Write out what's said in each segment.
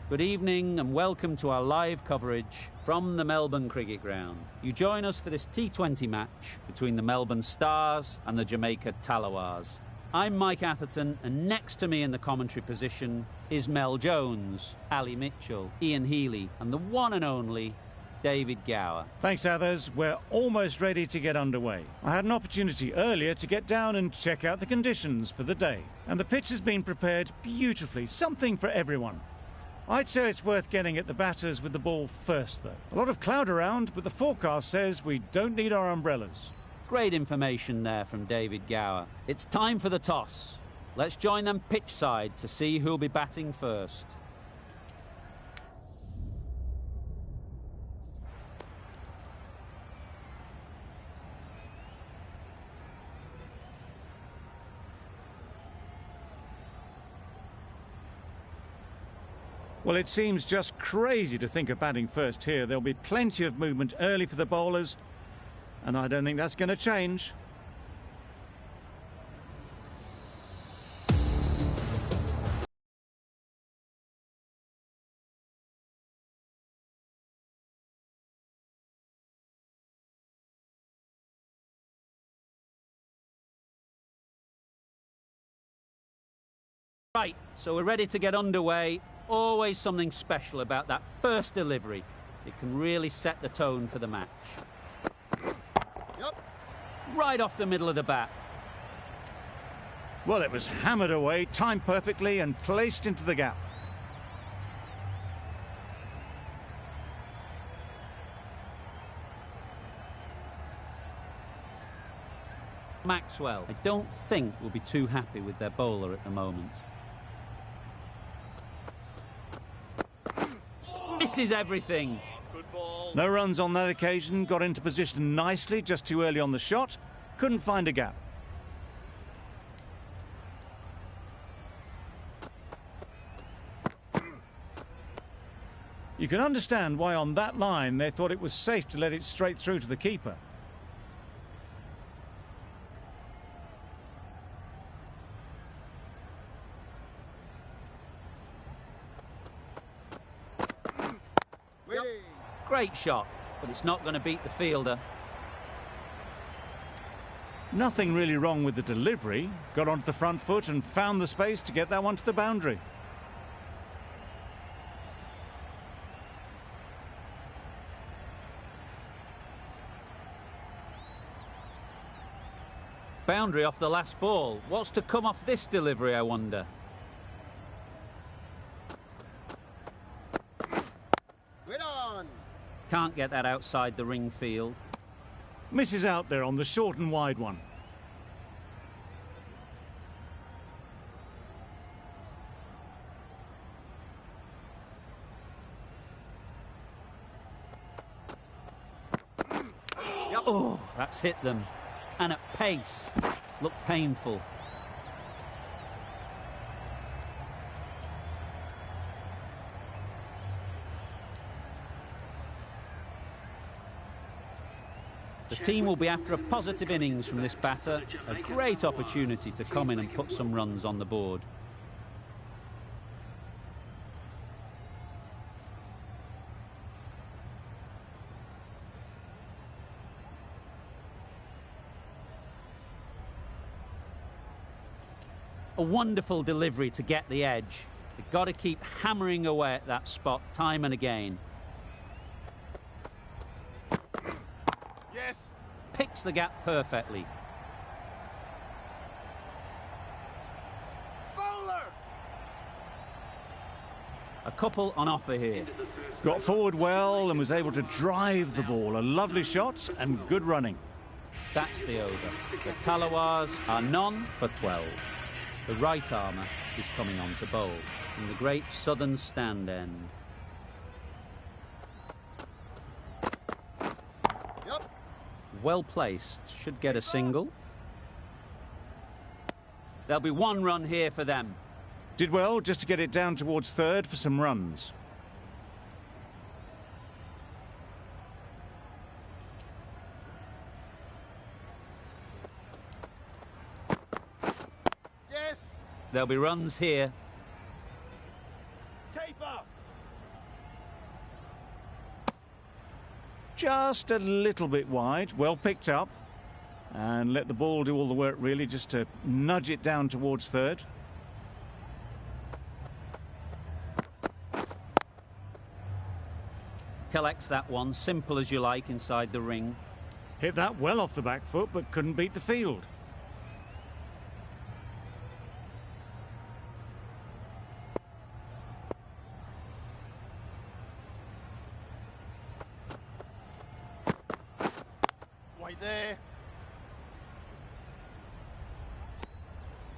Good evening and welcome to our live coverage from the Melbourne Cricket Ground. You join us for this T20 match between the Melbourne Stars and the Jamaica Tallawahs. I'm Mike Atherton, and next to me in the commentary position is Mel Jones, Ali Mitchell, Ian Healy and the one and only David Gower. Thanks, Athers. We're almost ready to get underway. I had an opportunity earlier to get down and check out the conditions for the day. And the pitch has been prepared beautifully, something for everyone. I'd say it's worth getting at the batters with the ball first, though. A lot of cloud around, but the forecast says we don't need our umbrellas. Great information there from David Gower. It's time for the toss. Let's join them pitch side to see who'll be batting first. Well, it seems just crazy to think of batting first here. There'll be plenty of movement early for the bowlers, and I don't think that's going to change. Right, so we're ready to get underway. Always something special about that first delivery. It can really set the tone for the match. Yep. Right off the middle of the bat. Well, it was hammered away, timed perfectly and placed into the gap. Maxwell, I don't think will be too happy with their bowler at the moment. Misses everything. Good ball. No runs on that occasion, got into position nicely, just too early on the shot. Couldn't find a gap. You can understand why on that line they thought it was safe to let it straight through to the keeper. Great shot, but it's not going to beat the fielder. Nothing really wrong with the delivery. Got onto the front foot and found the space to get that one to the boundary. Boundary off the last ball. What's to come off this delivery, I wonder? Can't get that outside the ring field. Misses out there on the short and wide one. Yep. Oh, that's hit them. And at pace. Looked painful. The team will be after a positive innings from this batter, a great opportunity to come in and put some runs on the board. A wonderful delivery to get the edge. They've got to keep hammering away at that spot time and again. Picks the gap perfectly. Bowler! A couple on offer here. Got forward well and was able to drive the ball. A lovely shot and good running. That's the over. The Tallawahs are none for 12. The right armour is coming on to bowl from the great southern stand end. Well placed, should get a single. There'll be one run here for them. Did well just to get it down towards third for some runs. Yes. There'll be runs here. Keeper. just a little bit wide. Well picked up. And let the ball do all the work, really, just to nudge it down towards third. Collects that one, simple as you like, inside the ring. Hit that well off the back foot, but couldn't beat the field. Wait there.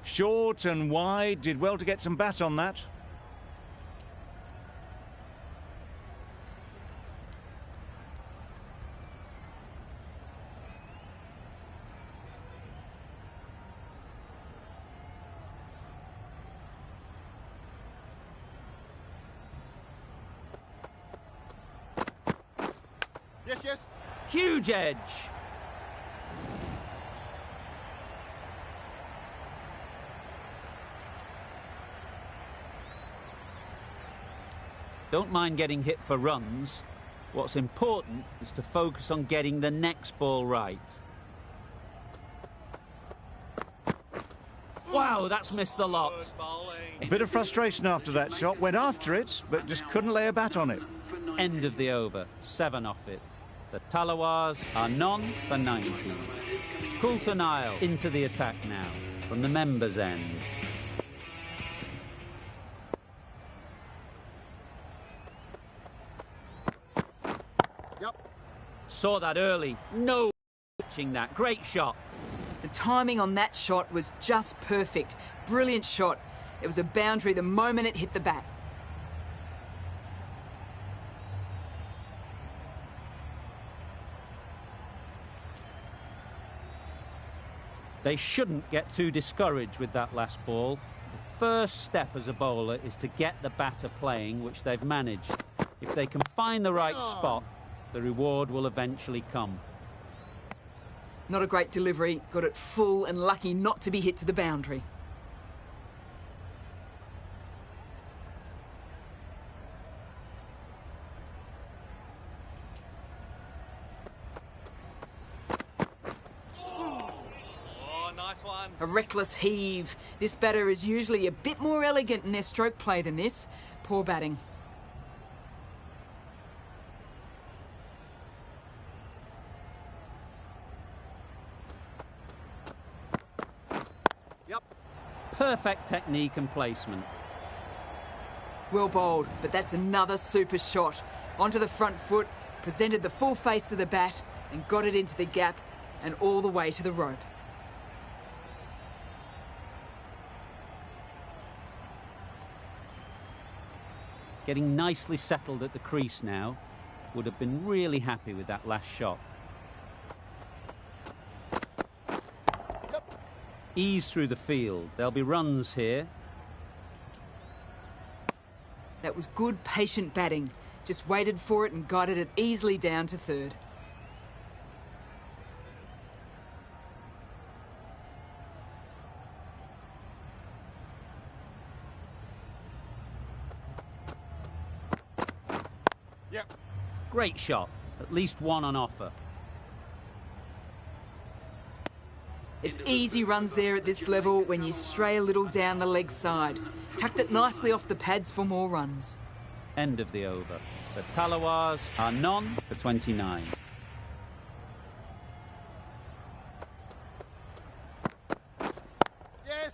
Short and wide, did well to get some bat on that. Yes, yes. Huge edge. Don't mind getting hit for runs. What's important is to focus on getting the next ball right. Wow, that's missed the lot. A bit of frustration after that shot. Went after it, but just couldn't lay a bat on it. End of the over. 7 off it. The Tallawahs are none for 90. Coulter-Nile into the attack now from the members' end. Saw that early. No pitching that. Great shot. The timing on that shot was just perfect. Brilliant shot. It was a boundary the moment it hit the bat. They shouldn't get too discouraged with that last ball. The first step as a bowler is to get the batter playing, which they've managed. If they can find the right spot, the reward will eventually come. Not a great delivery. Got it full and lucky not to be hit to the boundary. A reckless heave. This batter is usually a bit more elegant in their stroke play than this. Poor batting. Yep. Perfect technique and placement. Well bowled, but that's another super shot. Onto the front foot, presented the full face of the bat and got it into the gap and all the way to the rope. Getting nicely settled at the crease now. Would have been really happy with that last shot. Yep. Ease through the field. There'll be runs here. That was good, patient batting. Just waited for it and guided it easily down to third. Yep. Great shot. At least one on offer. It's easy runs there at this level when you stray a little down the leg side. Tucked it nicely off the pads for more runs. End of the over. The Tallawahs are none for 29. Yes.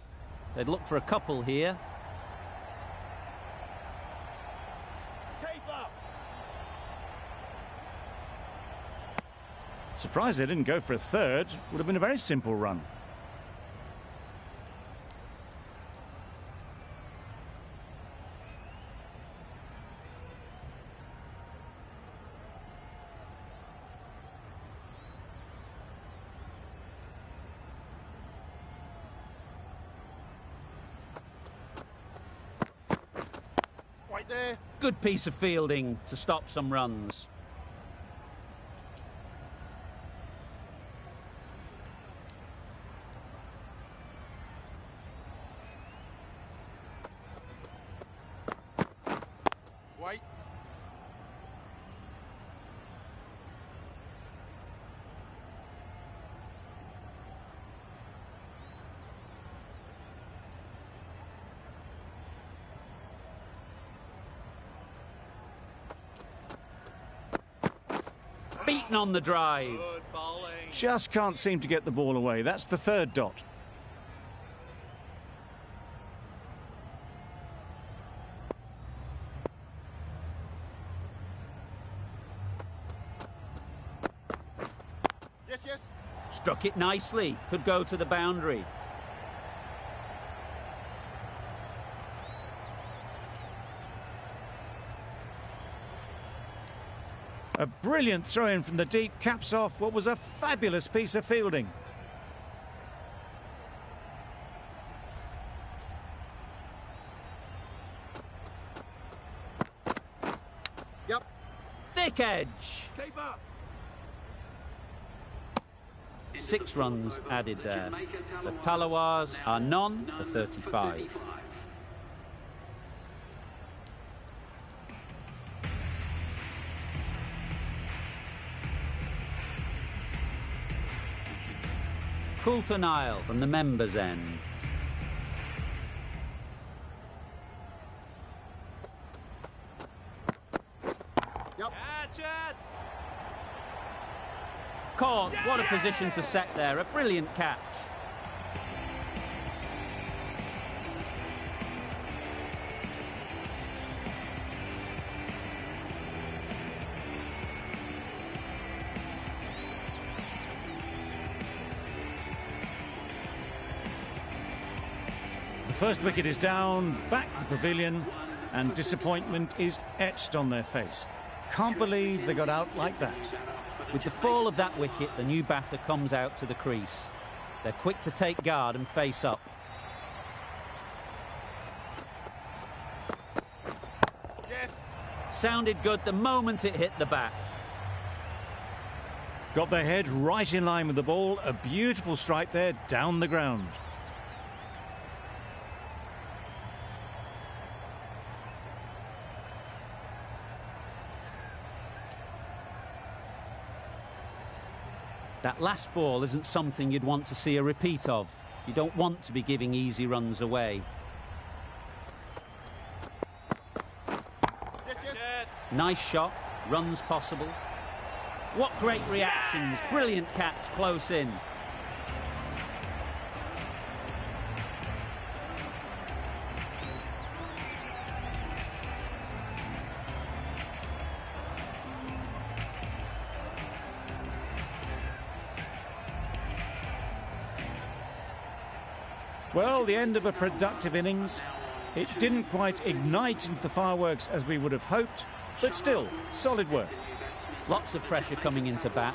They'd look for a couple here. Keeper. Surprised they didn't go for a third. Would have been a very simple run. Right there. Good piece of fielding to stop some runs. Wait. Beaten on the drive. Good bowling. Just can't seem to get the ball away. That's the third dot. Yes, yes. Struck it nicely. Could go to the boundary. A brilliant throw-in from the deep caps off what was a fabulous piece of fielding. Yep. Thick edge. Keeper. 6 runs added there. The Tallawahs are none for 35. Coulter Nile from the members' end. Yep. Catch it. Caught. What a position to set there. A brilliant catch. The first wicket is down, back to the pavilion, and disappointment is etched on their face. Can't believe they got out like that. With the fall of that wicket, the new batter comes out to the crease. They're quick to take guard and face up. Yes. Sounded good the moment it hit the bat. Got their head right in line with the ball. A beautiful strike there down the ground. That last ball isn't something you'd want to see a repeat of. You don't want to be giving easy runs away. Yes, yes. Nice shot, runs possible. What great reactions, brilliant catch close in. Well, the end of a productive innings. It didn't quite ignite into the fireworks as we would have hoped, but still, solid work. Lots of pressure coming into bat.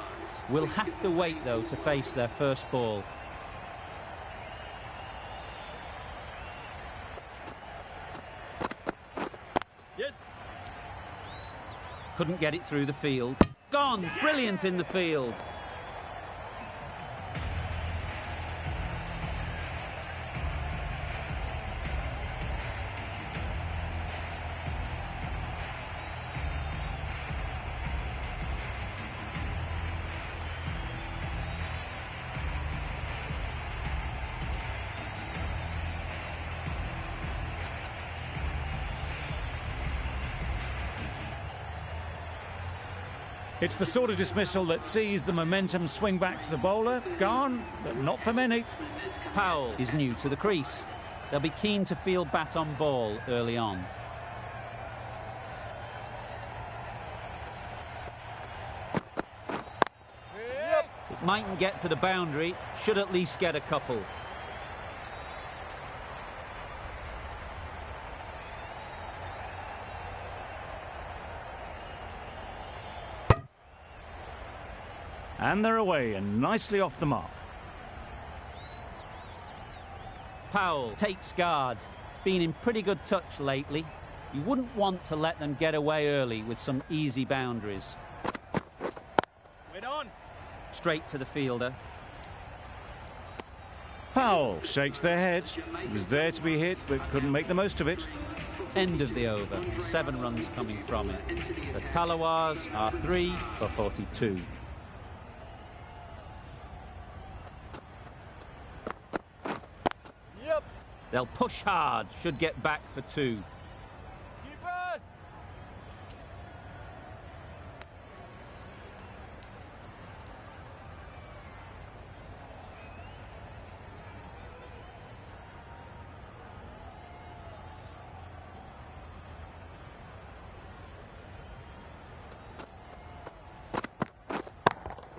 We'll have to wait, though, to face their first ball. Yes. Couldn't get it through the field. Gone! Brilliant in the field. It's the sort of dismissal that sees the momentum swing back to the bowler. Gone, but not for many. Powell is new to the crease. They'll be keen to field bat on ball early on. Yep. It mightn't get to the boundary, should at least get a couple. And they're away and nicely off the mark. Powell takes guard. Been in pretty good touch lately. You wouldn't want to let them get away early with some easy boundaries. Wait on. Straight to the fielder. Powell shakes their head. He was there to be hit, but couldn't make the most of it. End of the over. 7 runs coming from it. The Tallawahs are 3 for 42. Yep. They'll push hard, should get back for 2. Keepers.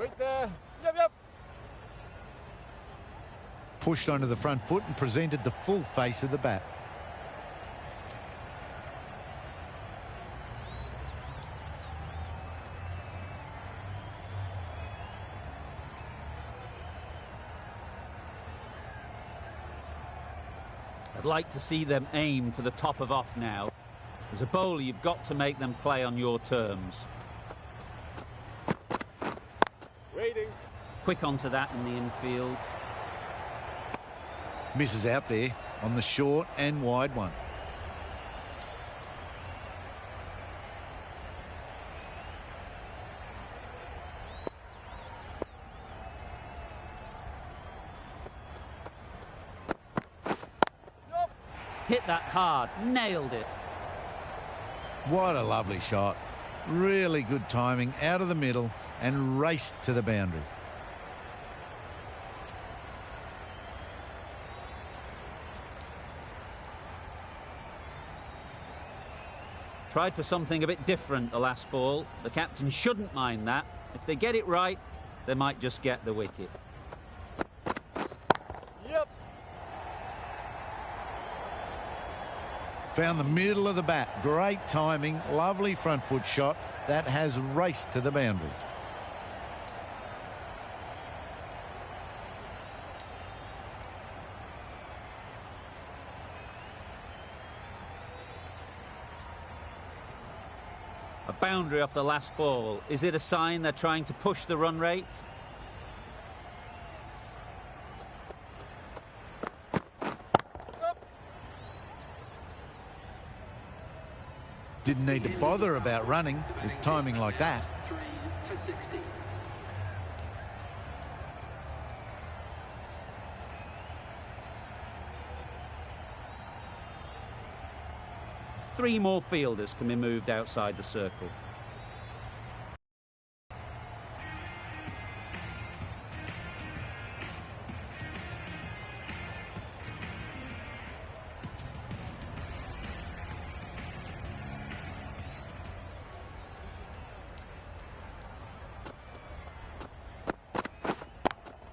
Wait there. Yep. Pushed onto the front foot and presented the full face of the bat. I'd like to see them aim for the top of off now. As a bowler, you've got to make them play on your terms. Waiting. Quick onto that in the infield. Misses out there on the short and wide one. Hit that hard, nailed it. What a lovely shot. Really good timing out of the middle and raced to the boundary. Tried for something a bit different the last ball. The captain shouldn't mind that. If they get it right, they might just get the wicket. Yep. Found the middle of the bat. Great timing, lovely front foot shot that has raced to the boundary. A boundary off the last ball. Is it a sign they're trying to push the run rate? Didn't need to bother about running with timing like that. 3 for 60. Three more fielders can be moved outside the circle.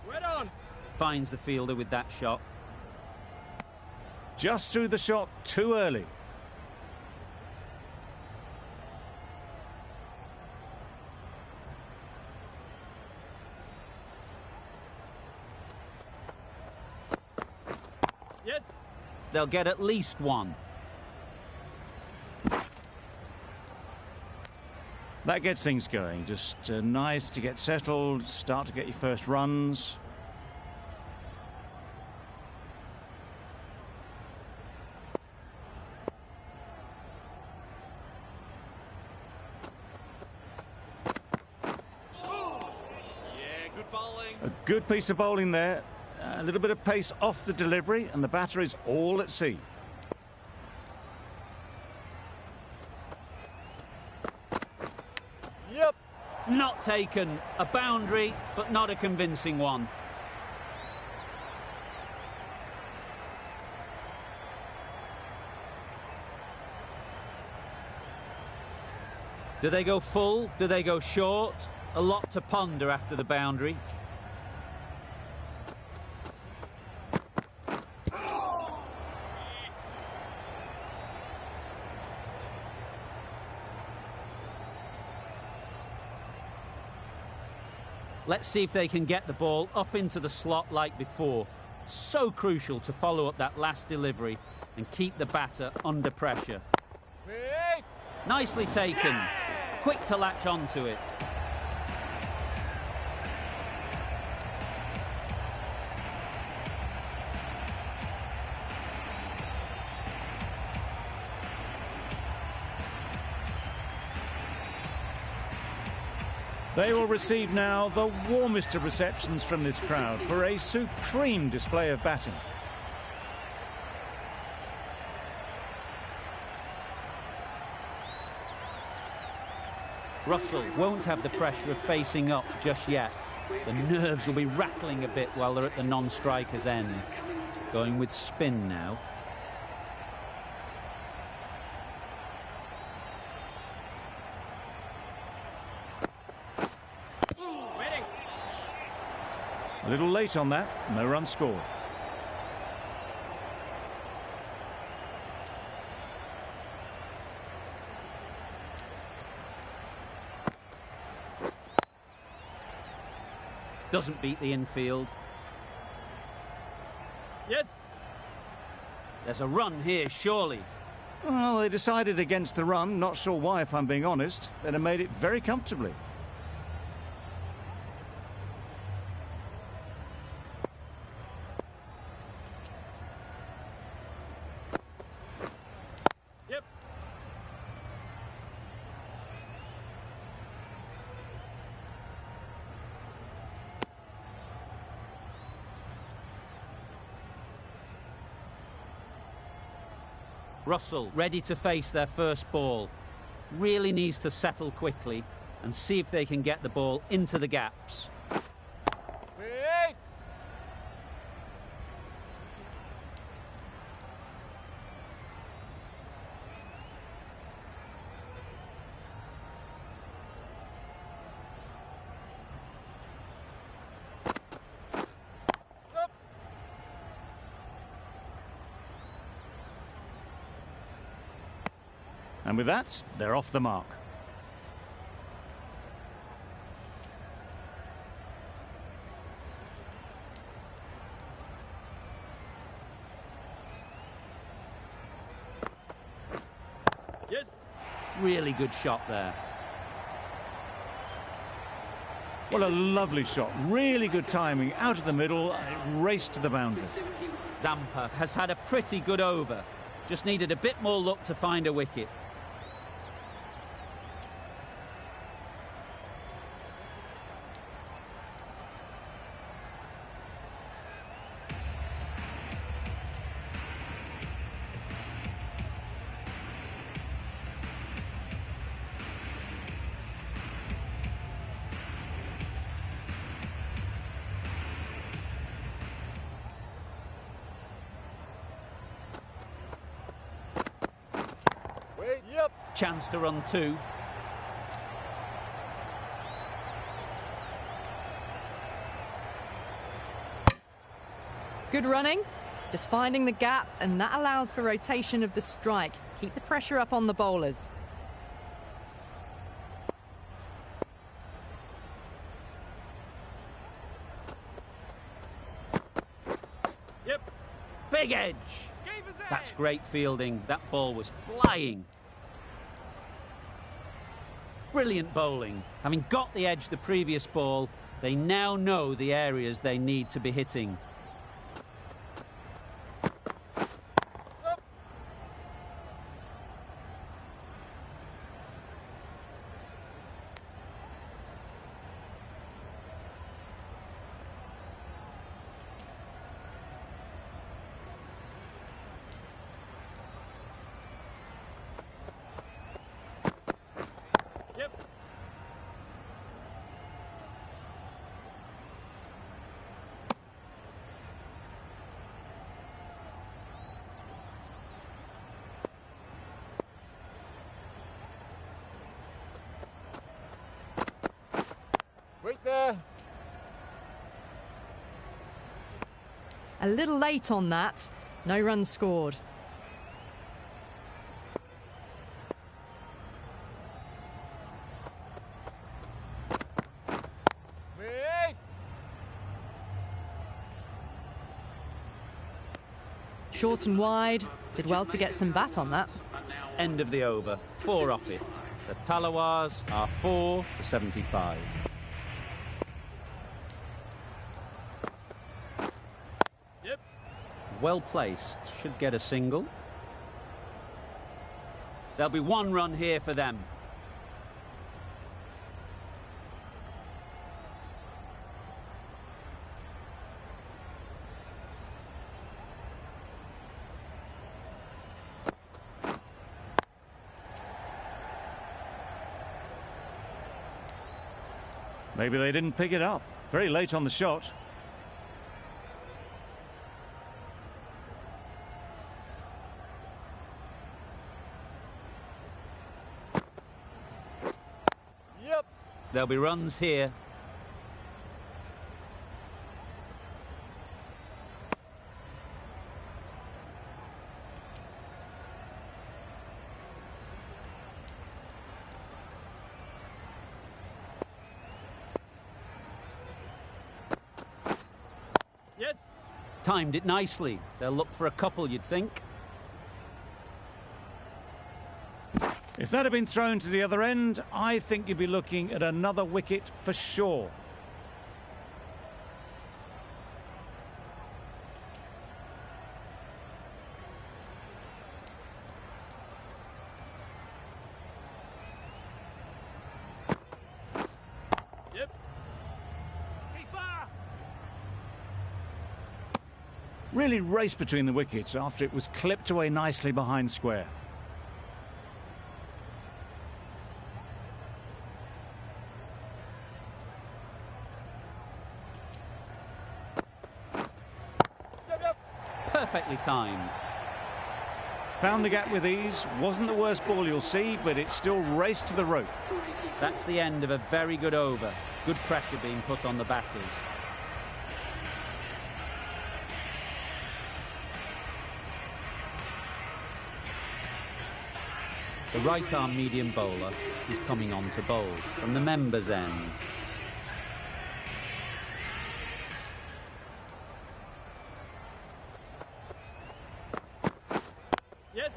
Wet on. Finds the fielder with that shot. Just threw the shot too early. Yes. They'll get at least one. That gets things going. Just nice to get settled, start to get your first runs. Yeah, good bowling. A good piece of bowling there. A little bit of pace off the delivery, and the batter is all at sea. Yep. Not taken. A boundary, but not a convincing one. Do they go full? Do they go short? A lot to ponder after the boundary. Let's see if they can get the ball up into the slot like before. So crucial to follow up that last delivery and keep the batter under pressure. Wait. Nicely taken. Quick to latch onto it. They will receive now the warmest of receptions from this crowd for a supreme display of batting. Russell won't have the pressure of facing up just yet. The nerves will be rattling a bit while they're at the non-striker's end. Going with spin now. Waiting. A little late on that, no run scored. Doesn't beat the infield. Yes. There's a run here, surely. Well, they decided against the run. Not sure why, if I'm being honest. They'd have made it very comfortably. Yep. Russell ready to face their first ball. Really needs to settle quickly and see if they can get the ball into the gaps. Wait. Up. And with that, they're off the mark. Yes. Really good shot there. What a lovely shot. Really good timing. Out of the middle, and it raced to the boundary. Zampa has had a pretty good over. Just needed a bit more luck to find a wicket. Wait. Yep. Chance to run two. Good running, just finding the gap, and that allows for rotation of the strike. Keep the pressure up on the bowlers. Yep. Big edge. Keep us That's in. great fielding. That ball was flying. Brilliant bowling. Having got the edge the previous ball, they now know the areas they need to be hitting. Yep. Wait there. A little late on that, no runs scored. Wait. Short and wide, did well to get some bat on that. End of the over. 4 off it. The Tallawahs are 4 for 75. Yep. Well placed. Should get a single. There'll be 1 run here for them. Maybe they didn't pick it up. Very late on the shot. Yep. There'll be runs here. Yes. Timed it nicely. They'll look for a couple, you'd think. If that had been thrown to the other end, I think you'd be looking at another wicket for sure. Yep. Really raced between the wickets after it was clipped away nicely behind square. Perfectly timed. Found the gap with ease. Wasn't the worst ball you'll see, but it still raced to the rope. That's the end of a very good over. Good pressure being put on the batters. The right-arm medium bowler is coming on to bowl from the members' end. Yes.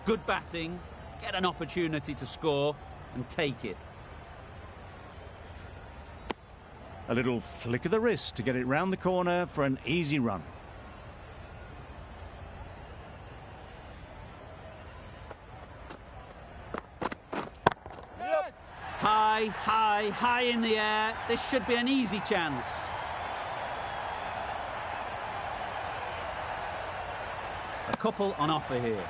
Good batting, get an opportunity to score and take it. A little flick of the wrist to get it round the corner for an easy run. High, high, high in the air. This should be an easy chance. A couple on offer here.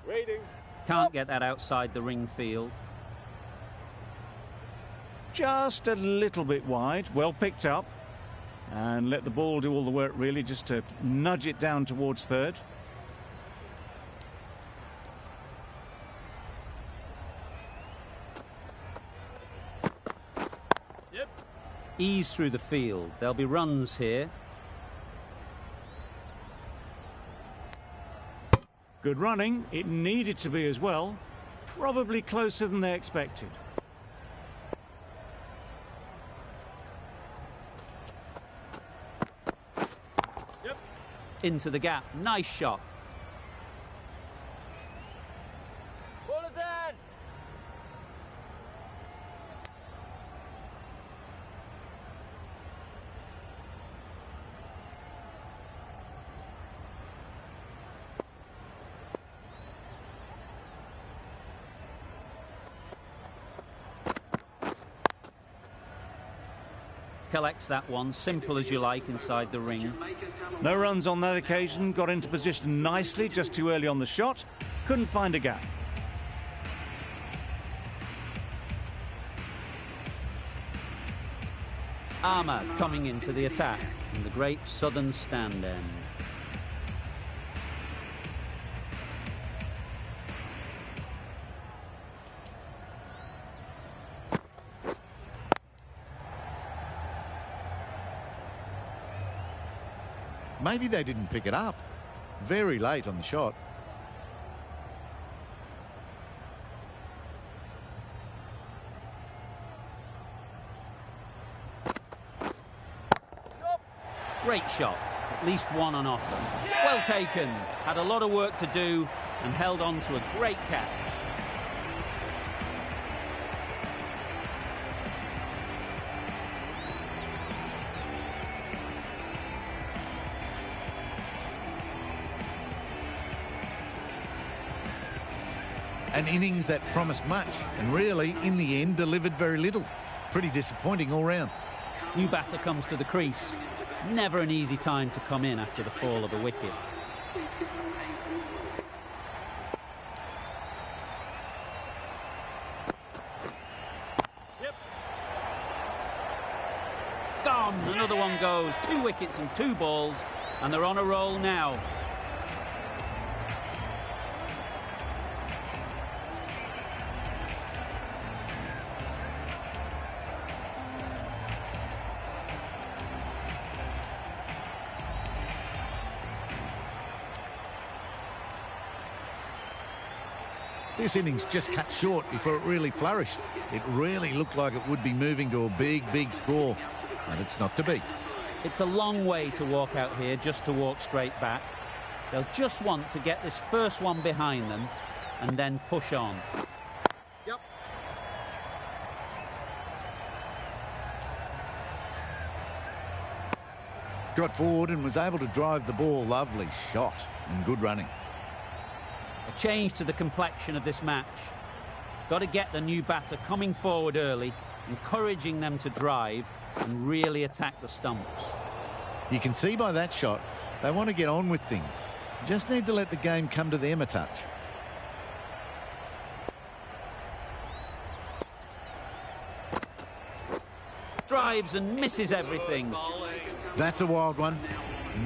Waiting. Can't get that outside the ring field. Just a little bit wide, well picked up. And let the ball do all the work really, just to nudge it down towards third. Yep. Ease through the field. There'll be runs here. Good running. It needed to be as well. Probably closer than they expected. Yep. Into the gap. Nice shot. Ball is in. Collects that one. Simple as you like inside the ring. No runs on that occasion. Got into position nicely, just too early on the shot. Couldn't find a gap. Ahmad coming into the attack in the great southern stand end. Maybe they didn't pick it up. Very late on the shot. Great shot. At least one on offer. Well taken. Had a lot of work to do and held on to a great catch. An innings that promised much and really, in the end, delivered very little. Pretty disappointing all round. New batter comes to the crease. Never an easy time to come in after the fall of a wicket. Yep. Gone. Another one goes. 2 wickets and 2 balls, and they're on a roll now. This innings just cut short before it really flourished. It really looked like it would be moving to a big, big score, and it's not to be. It's a long way to walk out here just to walk straight back. They'll just want to get this first one behind them and then push on. Yep. Got forward and was able to drive the ball. Lovely shot and good running. A change to the complexion of this match. Got to get the new batter coming forward early, encouraging them to drive and really attack the stumps. You can see by that shot, they want to get on with things. Just need to let the game come to them a touch. Drives and misses everything. That's a wild one.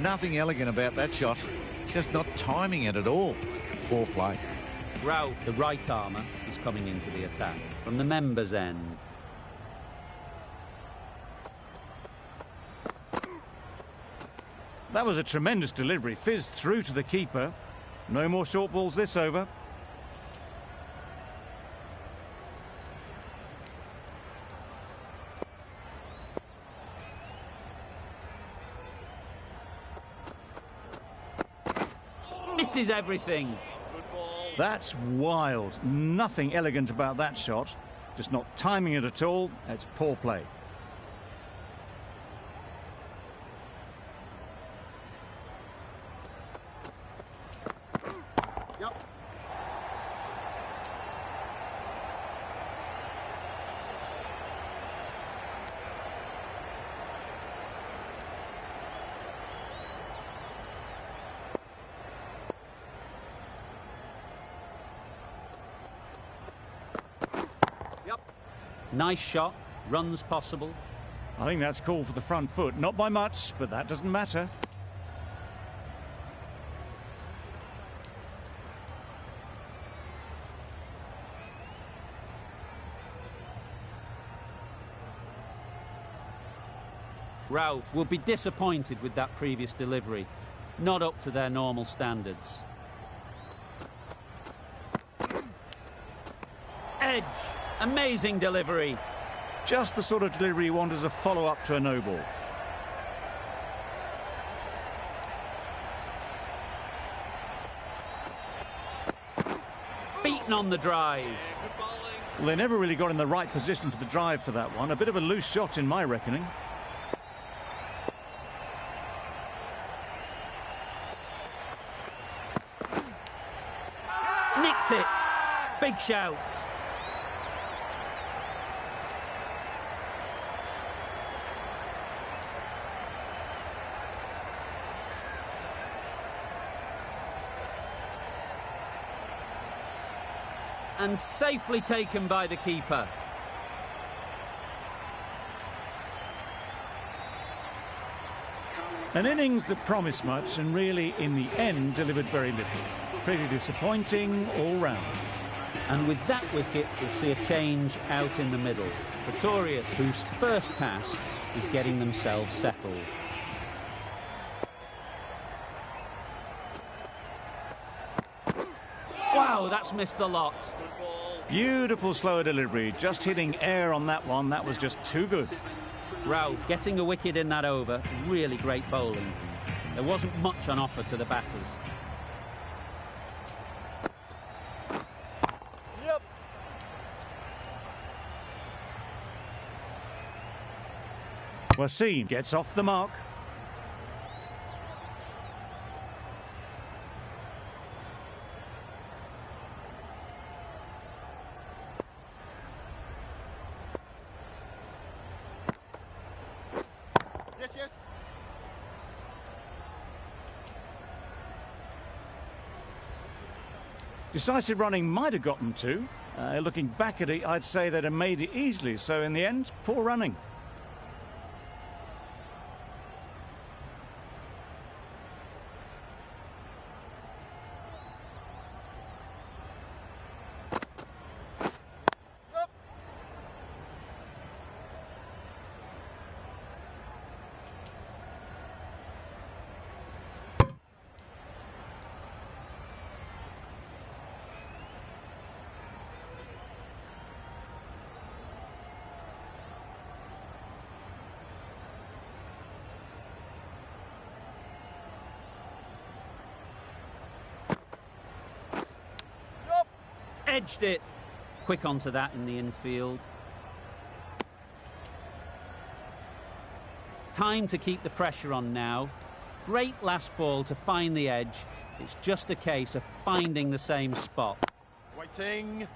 Nothing elegant about that shot. Just not timing it at all. Poor play. Ralph, the right armour, is coming into the attack from the members' end. That was a tremendous delivery. Fizzed through to the keeper. No more short balls this over. Misses everything. That's wild. Nothing elegant about that shot. Just not timing it at all. It's poor play. Yep. Nice shot. Runs possible. I think that's called for the front foot. Not by much, but that doesn't matter. Ralph will be disappointed with that previous delivery. Not up to their normal standards. Edge. Amazing delivery. Just the sort of delivery you want as a follow-up to a no ball. Beaten on the drive. Well, they never really got in the right position for the drive for that one. A bit of a loose shot in my reckoning. Nicked it. Big shout. And safely taken by the keeper. An innings that promised much and really, in the end, delivered very little. Pretty disappointing all round. And with that wicket, we'll see a change out in the middle. Pretorius, whose first task is getting themselves settled. Wow, that's missed the lot. Beautiful slower delivery. Just hitting air on that one. That was just too good. Ralph getting a wicket in that over. Really great bowling. There wasn't much on offer to the batters. Yep. Wasim gets off the mark. Yes. Decisive running might have gotten to. Looking back at it, I'd say they'd have made it easily. So in the end, poor running. Edged it. Quick onto that in the infield. Time to keep the pressure on now. Great last ball to find the edge. It's just a case of finding the same spot. Waiting.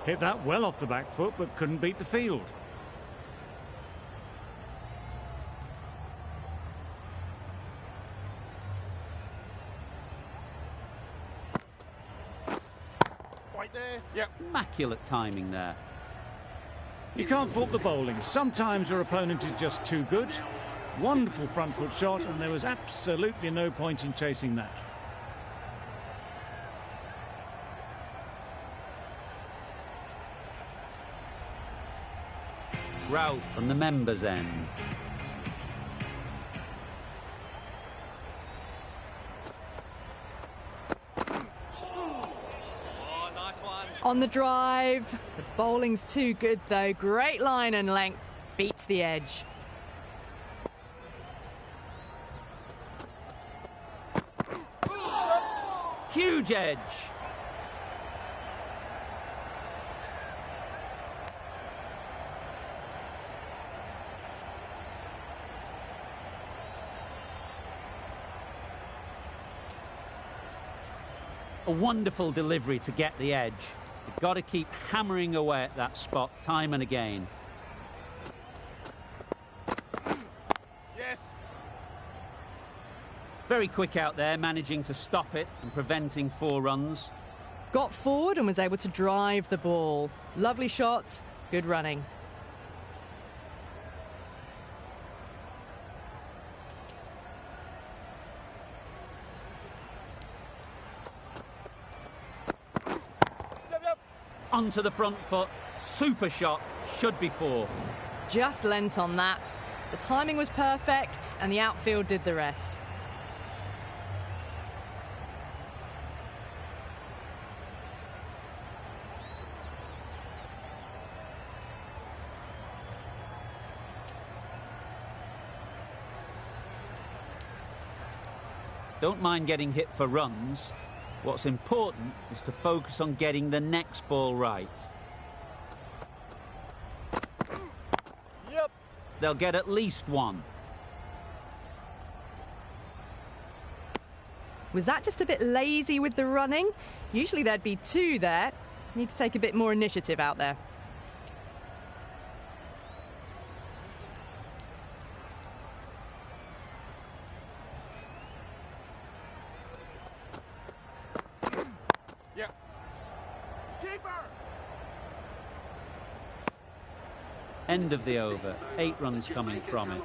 Hit that well off the back foot, but couldn't beat the field. Right there. Yep. Immaculate timing there. You can't fault the bowling. Sometimes your opponent is just too good. Wonderful front foot shot, and there was absolutely no point in chasing that. Ralph from the members' end. Oh, nice one. On the drive. The bowling's too good, though. Great line and length. Beats the edge. Huge edge. A wonderful delivery to get the edge. You've got to keep hammering away at that spot time and again. Yes. Very quick out there, managing to stop it and preventing 4 runs. Got forward and was able to drive the ball. Lovely shot. Good running. Onto the front foot. Super shot. Should be 4. Just lent on that. The timing was perfect and the outfield did the rest. Don't mind getting hit for runs. What's important is to focus on getting the next ball right. Yep. They'll get at least 1. Was that just a bit lazy with the running? Usually there'd be 2 there. Need to take a bit more initiative out there. Yep. Keeper. End of the over. 8 runs coming from it.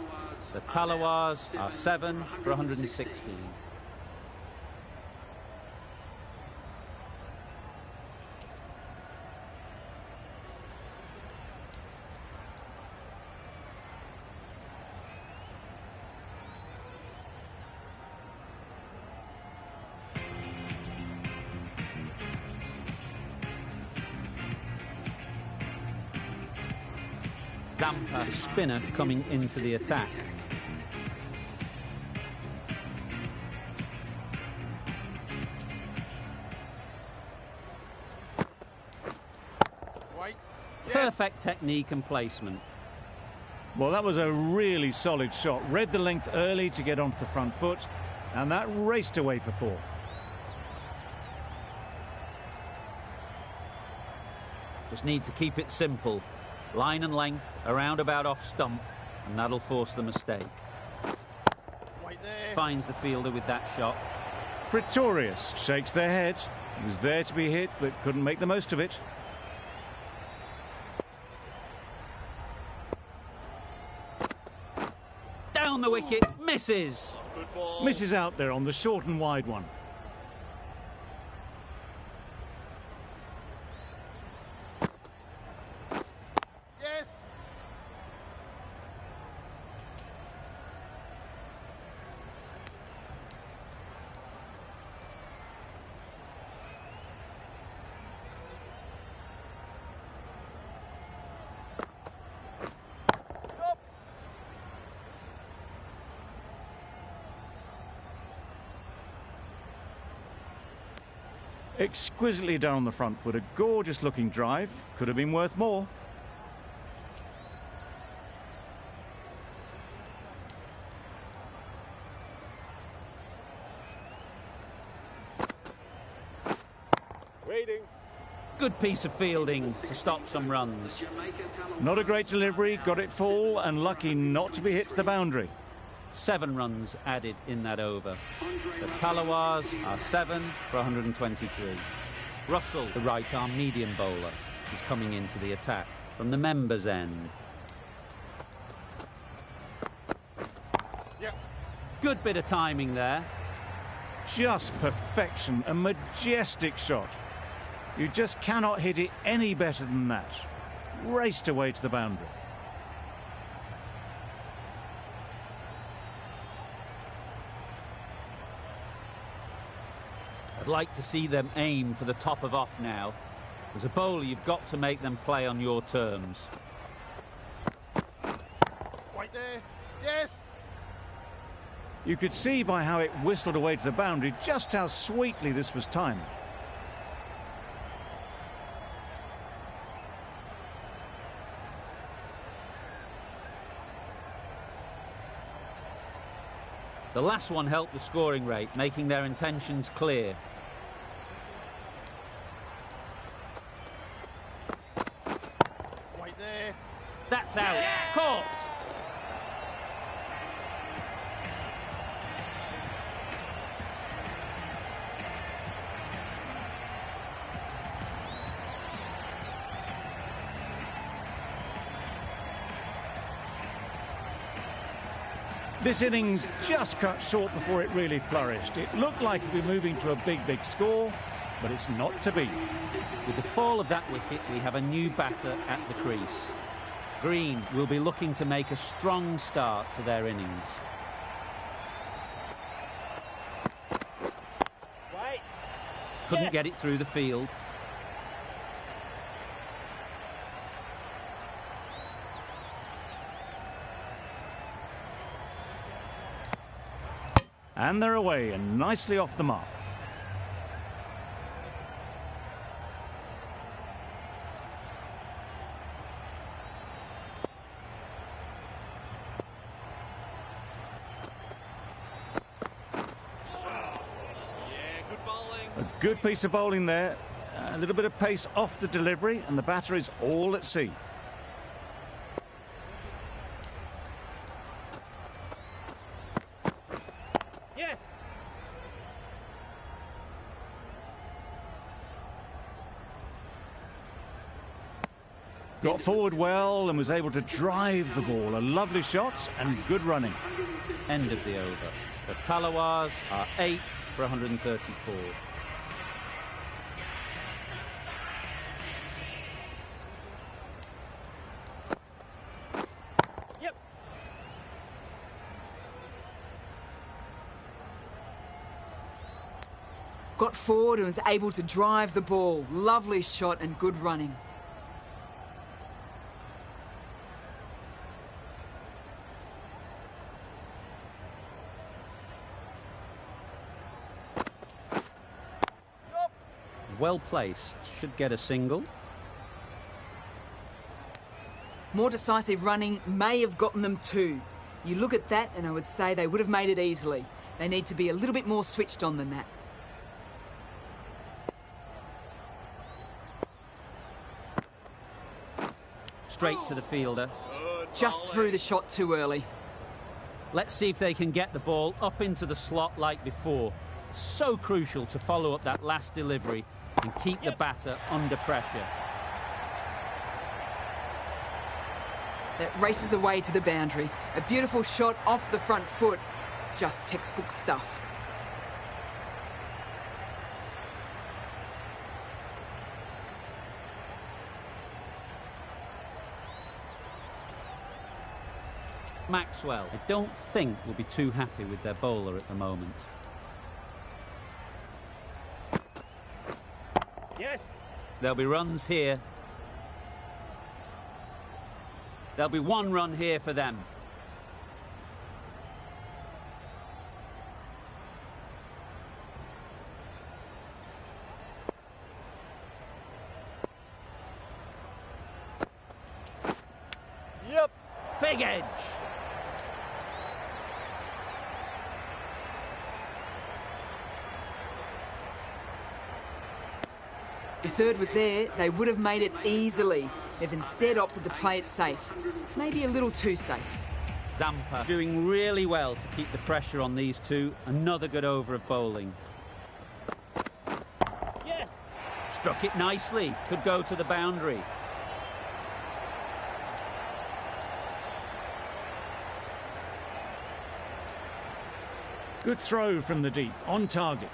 The Tallawahs are 7 for 116. Zampa, spinner, coming into the attack. Wait. Perfect technique and placement. Well, that was a really solid shot. Read the length early to get onto the front foot, and that raced away for 4. Just need to keep it simple. Line and length, around about off stump, and that'll force the mistake. Wait there. Finds the fielder with that shot. Pretorius shakes their head. He was there to be hit, but couldn't make the most of it. Down the wicket, misses. Good ball. Misses out there on the short and wide one. Yes. Up. Exquisitely done on the front foot, a gorgeous looking drive. Could have been worth more. Waiting. Good piece of fielding to stop some runs. Not a great delivery, got it full and lucky not to be hit to the boundary. 7 runs added in that over. The Tallawahs are 7 for 123. Russell, the right-arm medium bowler, is coming into the attack from the members' end. Yeah. Good bit of timing there. Just perfection, a majestic shot. You just cannot hit it any better than that. Raced away to the boundary. I'd like to see them aim for the top of off now. As a bowler, you've got to make them play on your terms. Right there. Yes. You could see by how it whistled away to the boundary just how sweetly this was timed. The last one helped the scoring rate, making their intentions clear. Right there. That's out. Caught. This innings just cut short before it really flourished. It looked like it would be moving to a big score, but it's not to be. With the fall of that wicket, we have a new batter at the crease. Green will be looking to make a strong start to their innings. Right. Couldn't get it through the field. And they're away and nicely off the mark. A good piece of bowling there. A little bit of pace off the delivery and the batter is all at sea. Yes. Got forward well and was able to drive the ball. A lovely shot and good running. End of the over. The Tallawahs are 8 for 134. Yep. Got forward and was able to drive the ball. Lovely shot and good running. Well placed, should get a single. More decisive running may have gotten them 2. You look at that and I would say they would have made it easily. They need to be a little bit more switched on than that. Straight to the fielder. Just threw the shot too early. Let's see if they can get the ball up into the slot like before. So crucial to follow up that last delivery and keep the batter under pressure. That races away to the boundary. A beautiful shot off the front foot. Just textbook stuff. Maxwell, I don't think will be too happy with their bowler at the moment. Yes. There'll be runs here. There'll be 1 run here for them. leg edge. If the third was there, they would have made it easily. They've instead opted to play it safe. Maybe a little too safe. Zampa doing really well to keep the pressure on these two. Another good over of bowling. Yes. Struck it nicely. Could go to the boundary. Good throw from the deep, on target.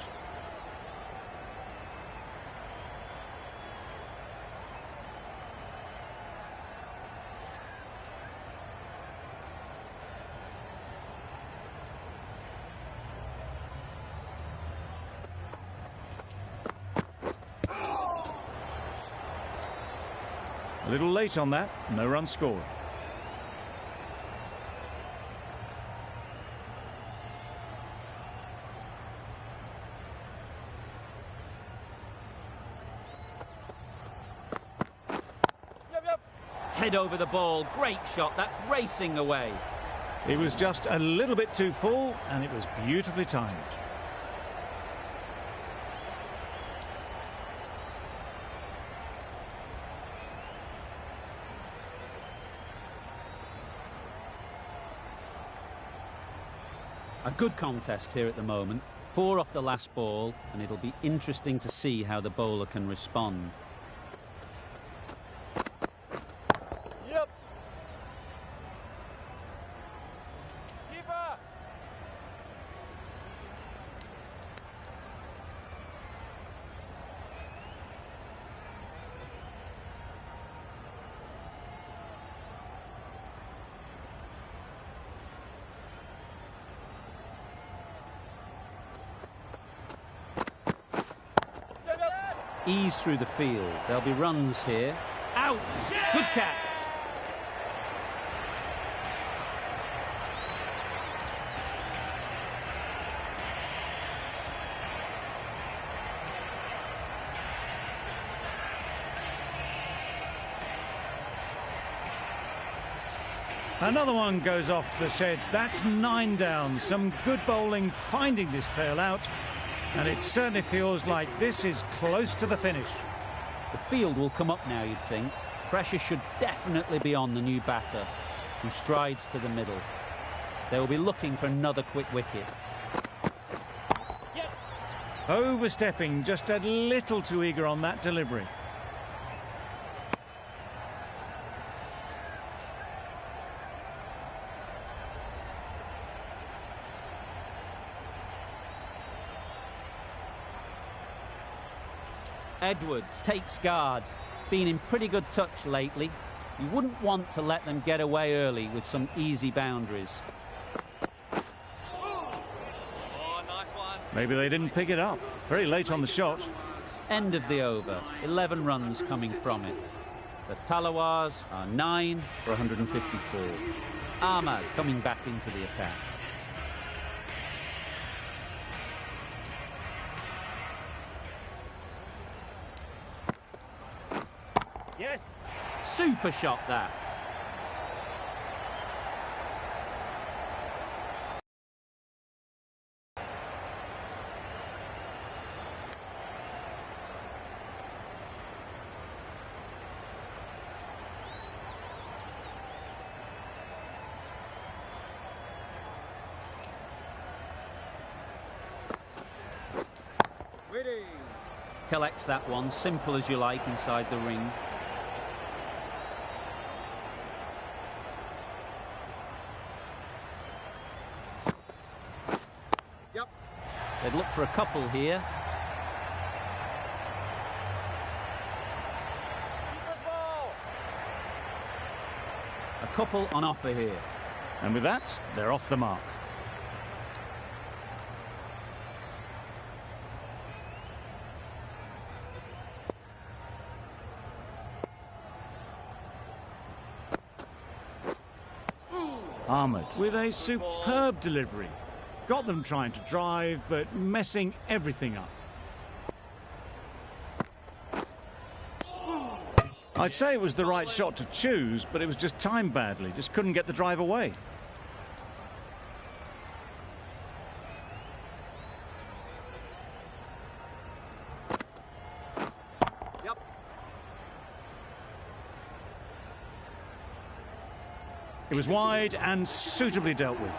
A little late on that, no run scored. Head over the ball, great shot, that's racing away. It was just a little bit too full and it was beautifully timed. A good contest here at the moment. 4 off the last ball, and it'll be interesting to see how the bowler can respond. Yep. Keeper. Ease through the field. There'll be runs here. Out! Good catch! Another one goes off to the sheds. That's 9 down. Some good bowling finding this tail out. And it certainly feels like this is close to the finish. The field will come up now, you'd think. Pressure should definitely be on the new batter, who strides to the middle. They will be looking for another quick wicket. Yep. Overstepping, just a little too eager on that delivery. Edwards takes guard. Been in pretty good touch lately. You wouldn't want to let them get away early with some easy boundaries. Oh, nice one. Maybe they didn't pick it up. Very late on the shot. End of the over. 11 runs coming from it. The Tallawahs are 9 for 154. Ahmad coming back into the attack. Yes. Super shot that. Ready. Collects that one, simple as you like, inside the ring. Yep. They'd look for a couple here. Keeper's ball. A couple on offer here. And with that, they're off the mark. Ahmed with a superb delivery. Got them trying to drive, but messing everything up. I'd say it was the right shot to choose, but it was just timed badly. Just couldn't get the drive away. Yep. It was wide and suitably dealt with.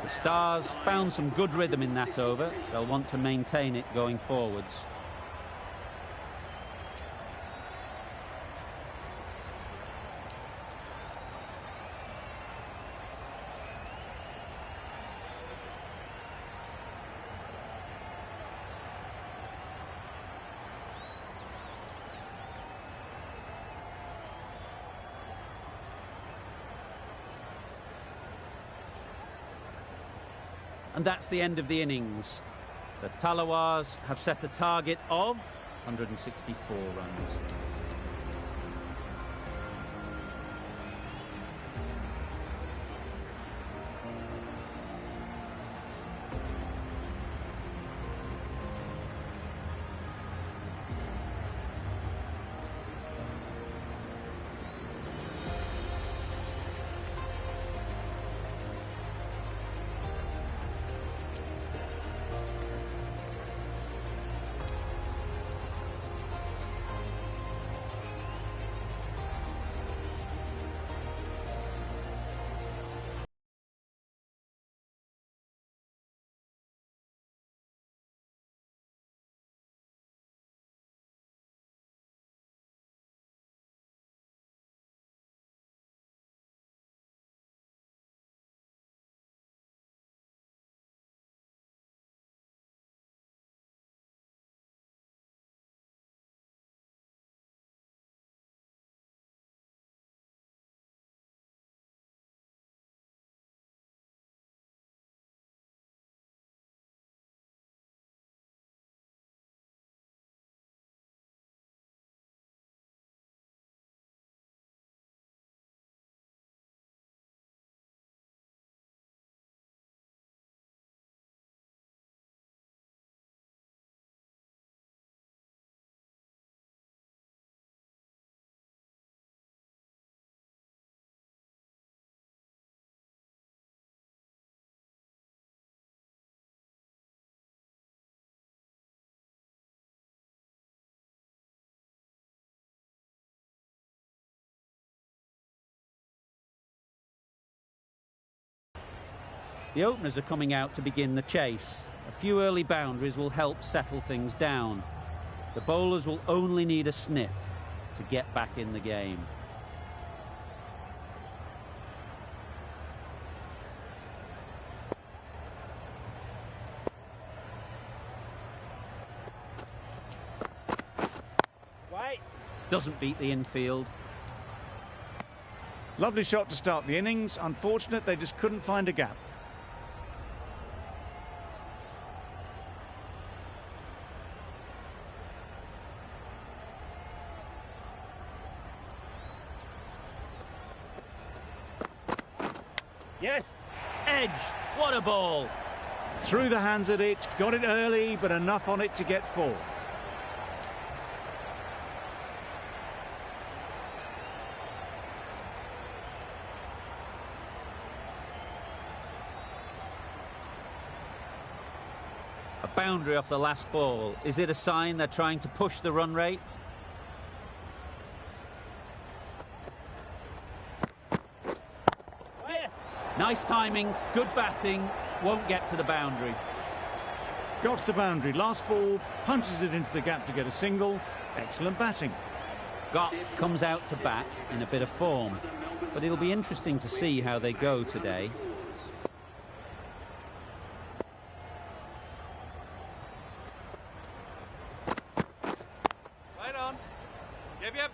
The Stars found some good rhythm in that over. They'll want to maintain it going forwards. And that's the end of the innings. The Tallawahs have set a target of 164 runs. The openers are coming out to begin the chase. A few early boundaries will help settle things down. The bowlers will only need a sniff to get back in the game. Wait. Doesn't beat the infield. Lovely shot to start the innings. Unfortunate they just couldn't find a gap. Yes. Edge, what a ball! Through the hands at it, got it early, but enough on it to get 4. A boundary off the last ball. Is it a sign they're trying to push the run rate? Yes. Nice timing, good batting, won't get to the boundary. Got to the boundary. Last ball, punches it into the gap to get a single. Excellent batting. Gott comes out to bat in a bit of form, but it'll be interesting to see how they go today. Right on. Yep.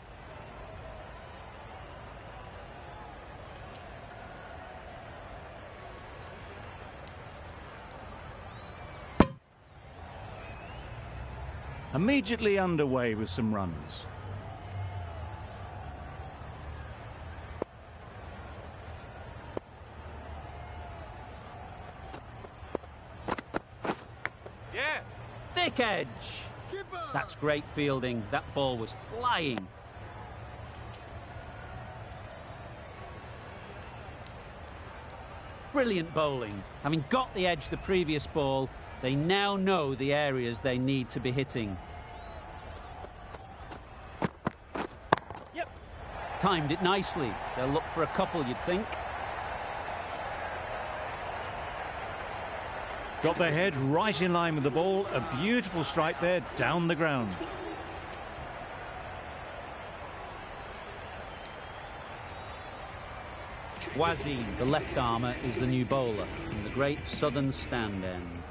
Immediately underway with some runs. Yeah. Thick edge. That's great fielding. That ball was flying. Brilliant bowling. Having got the edge the previous ball, they now know the areas they need to be hitting. Yep. Timed it nicely. They'll look for a couple, you'd think. Got their head right in line with the ball. A beautiful strike there down the ground. Wazim, the left armour, is the new bowler in the great southern stand end.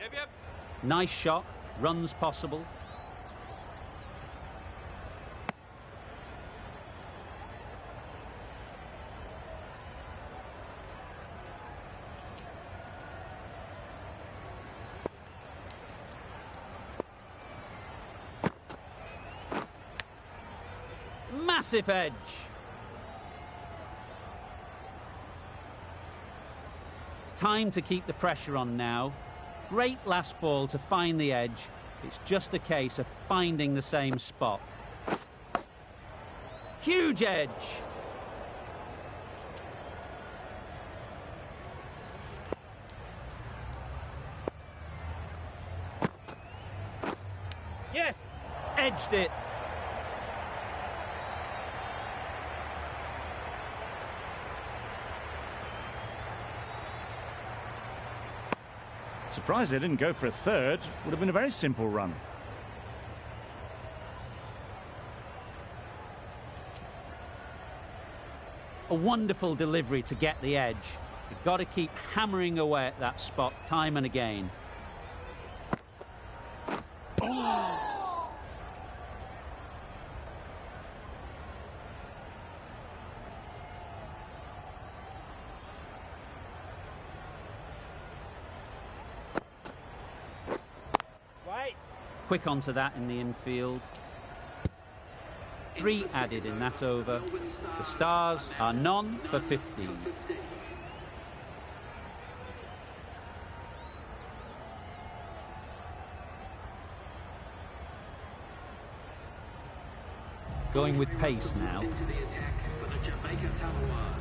Yep. Nice shot, runs possible. Massive edge. Time to keep the pressure on now. Great last ball to find the edge. It's just a case of finding the same spot. Huge edge. Yes. Edged it. Surprised they didn't go for a third. Would have been a very simple run. A wonderful delivery to get the edge. You've got to keep hammering away at that spot time and again. Wait. Quick onto that in the infield. 3 added in that over. The Stars are none for 15. Going with pace now. Into the attack for the Jamaica Tallawahs.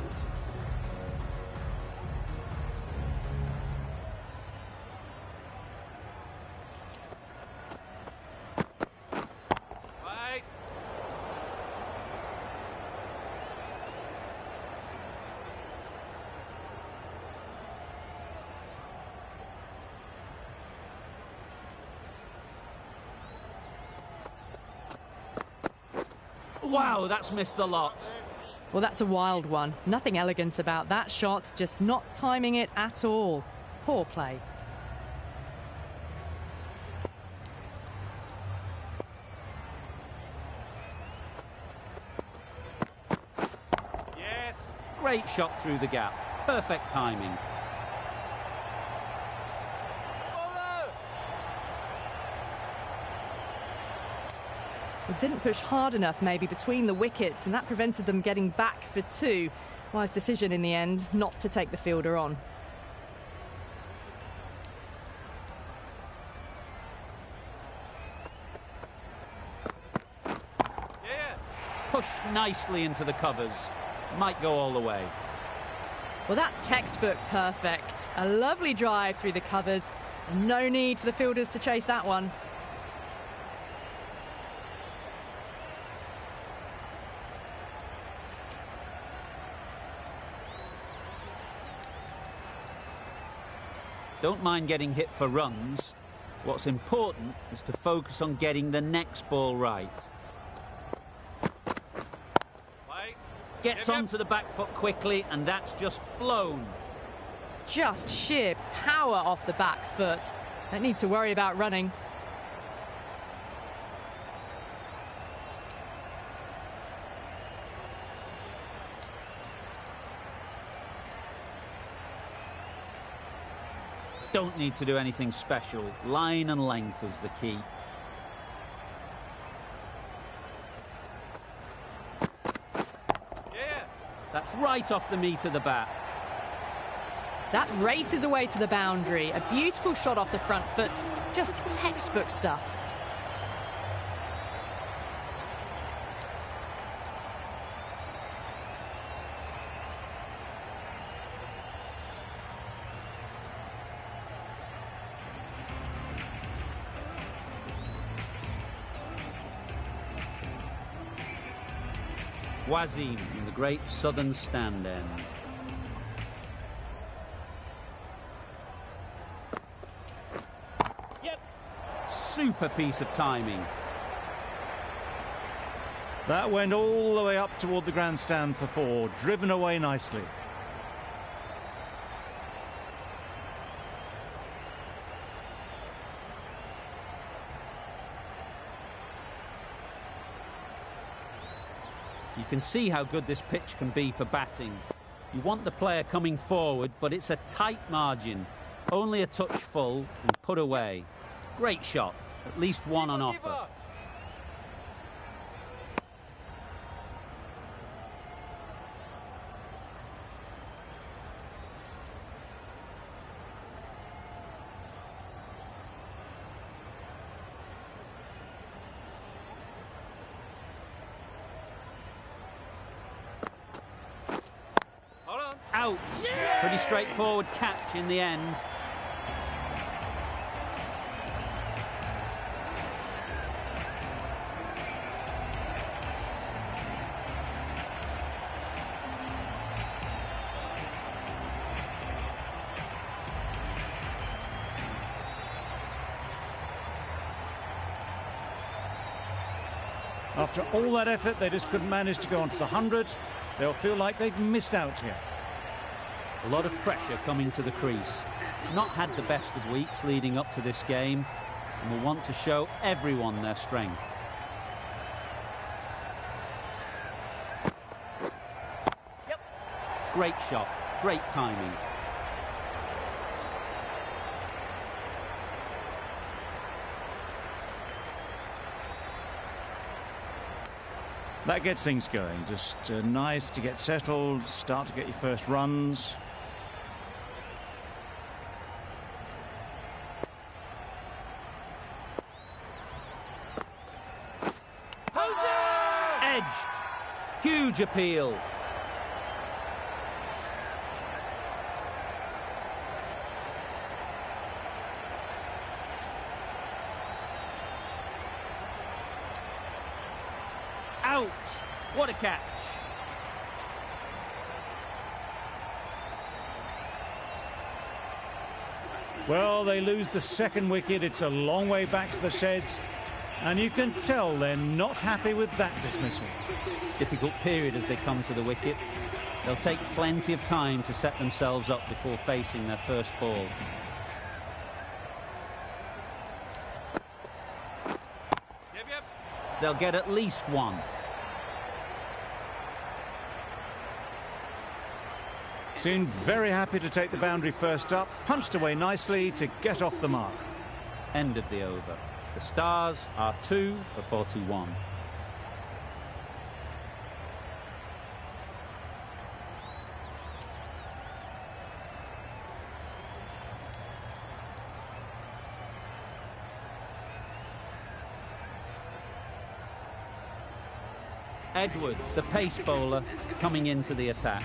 Right. Wow, that's missed the lot. Well, that's a wild one. Nothing elegant about that shot, just not timing it at all. Poor play. Yes. Great shot through the gap. Perfect timing. Bowler. It didn't push hard enough maybe between the wickets, and that prevented them getting back for 2. Wise decision in the end not to take the fielder on. Yeah. Pushed nicely into the covers. Might go all the way. Well, that's textbook perfect. A lovely drive through the covers. No need for the fielders to chase that one. Don't mind getting hit for runs. What's important is to focus on getting the next ball right. Right. Gets Yep. onto the back foot quickly, and that's just flown. Just sheer power off the back foot. Don't need to worry about running. Don't need to do anything special. Line and length is the key. Yeah. That's right off the meat of the bat. That races away to the boundary. A beautiful shot off the front foot. Just textbook stuff. Wazim in the great southern stand end. Yep. Super piece of timing. That went all the way up toward the grandstand for 4, driven away nicely. You can see how good this pitch can be for batting. You want the player coming forward, but it's a tight margin. Only a touch full and put away. Great shot. At least one on offer. Out. Pretty straightforward catch in the end. After all that effort, they just couldn't manage to go onto the 100. They'll feel like they've missed out here. A lot of pressure coming to the crease. Not had the best of weeks leading up to this game and will want to show everyone their strength. Yep. Great shot, great timing. That gets things going. Just nice to get settled, start to get your first runs. Edged. Huge appeal. Out. What a catch. Well, they lose the second wicket. It's a long way back to the sheds. And you can tell they're not happy with that dismissal. Difficult period as they come to the wicket. They'll take plenty of time to set themselves up before facing their first ball. Yep. They'll get at least one. Seemed very happy to take the boundary first up, punched away nicely to get off the mark. End of the over. The Stars are 2 for 41. Edwards, the pace bowler, coming into the attack.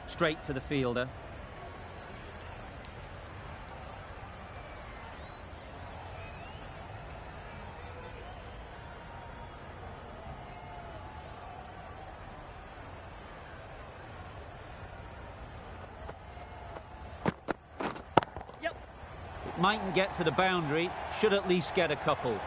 Straight to the fielder. Yep. It mightn't get to the boundary, should at least get a couple.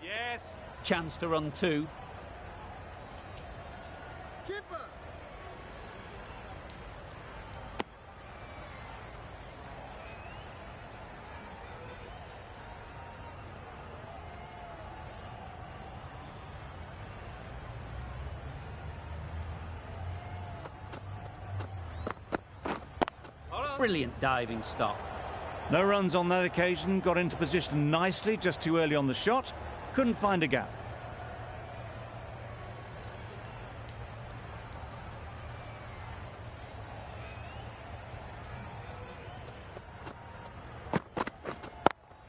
Yes. Chance to run 2. Keeper. Hold on. Brilliant diving stop. No runs on that occasion, got into position nicely just too early on the shot, couldn't find a gap.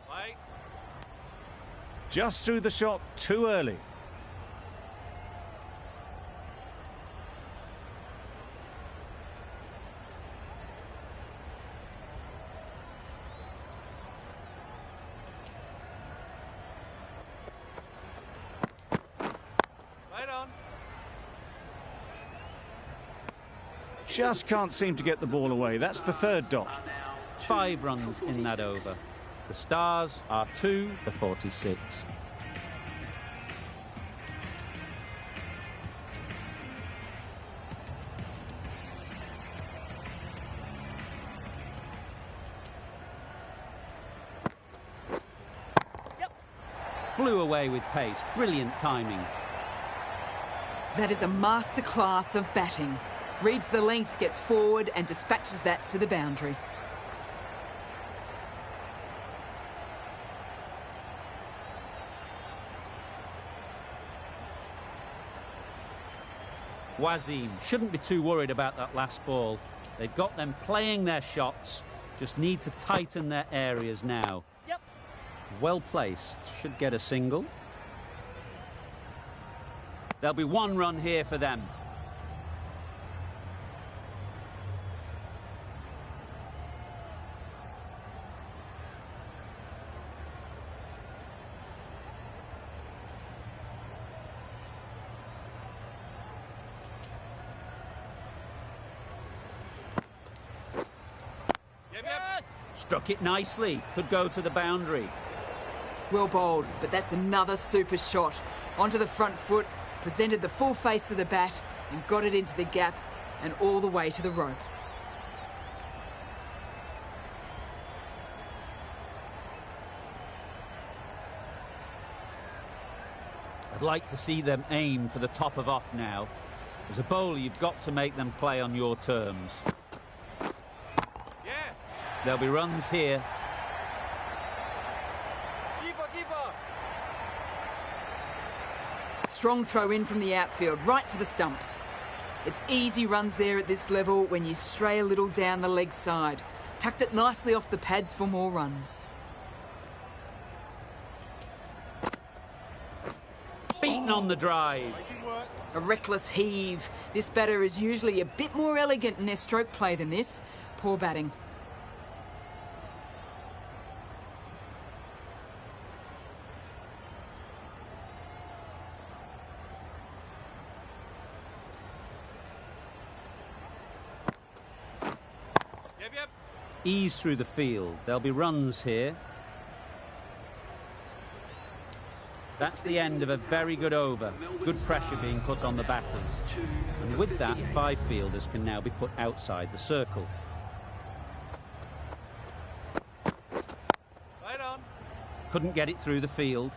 Play. Just threw the shot too early. Right on. Just can't seem to get the ball away. That's the third dot. 5 runs in that over. The Stars are 2 for 46. Flew away with pace. Brilliant timing. That is a masterclass of batting. Reads the length, gets forward and dispatches that to the boundary. Wasim shouldn't be too worried about that last ball. They've got them playing their shots, just need to tighten their areas now. Yep. Well placed, should get a single. There'll be 1 run here for them. Yep. Struck it nicely, could go to the boundary. Well bowled, but that's another super shot. Onto the front foot, presented the full face of the bat and got it into the gap and all the way to the rope. I'd like to see them aim for the top of off now. As a bowler, you've got to make them play on your terms. Yeah. There'll be runs here. Keeper. Strong throw in from the outfield, right to the stumps. It's easy runs there at this level when you stray a little down the leg side. Tucked it nicely off the pads for more runs. Beaten on the drive. A reckless heave. This batter is usually a bit more elegant in their stroke play than this. Poor batting. Yep. Ease through the field. There'll be runs here. That's the end of a very good over. Good pressure being put on the batters. And with that, 5 fielders can now be put outside the circle. Right on. Couldn't get it through the field.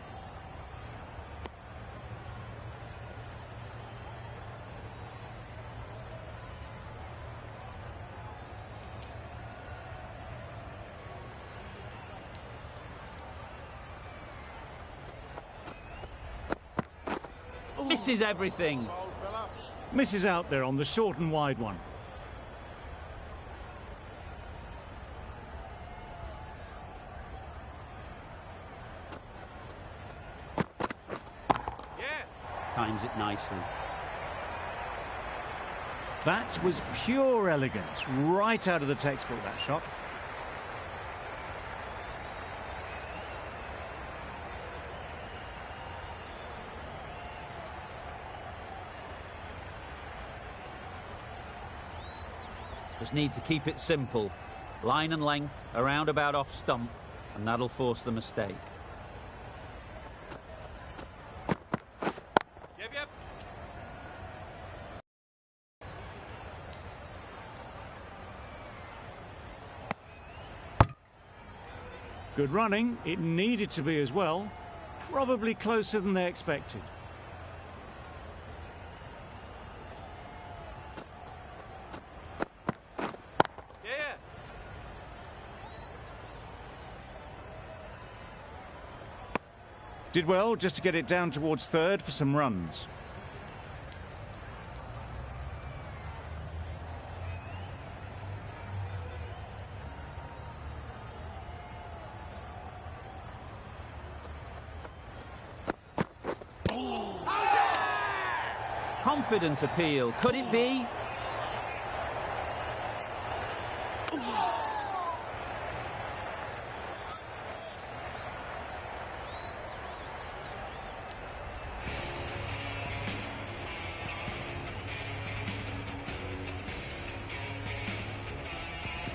Misses everything. Misses out there on the short and wide one. Yeah. Times it nicely. That was pure elegance, right out of the textbook, that shot. Just need to keep it simple. Line and length, around about off stump, and that'll force the mistake. Yep. Good running, it needed to be as well. Probably closer than they expected. Yeah. Did well just to get it down towards third for some runs. Confident appeal. Could it be?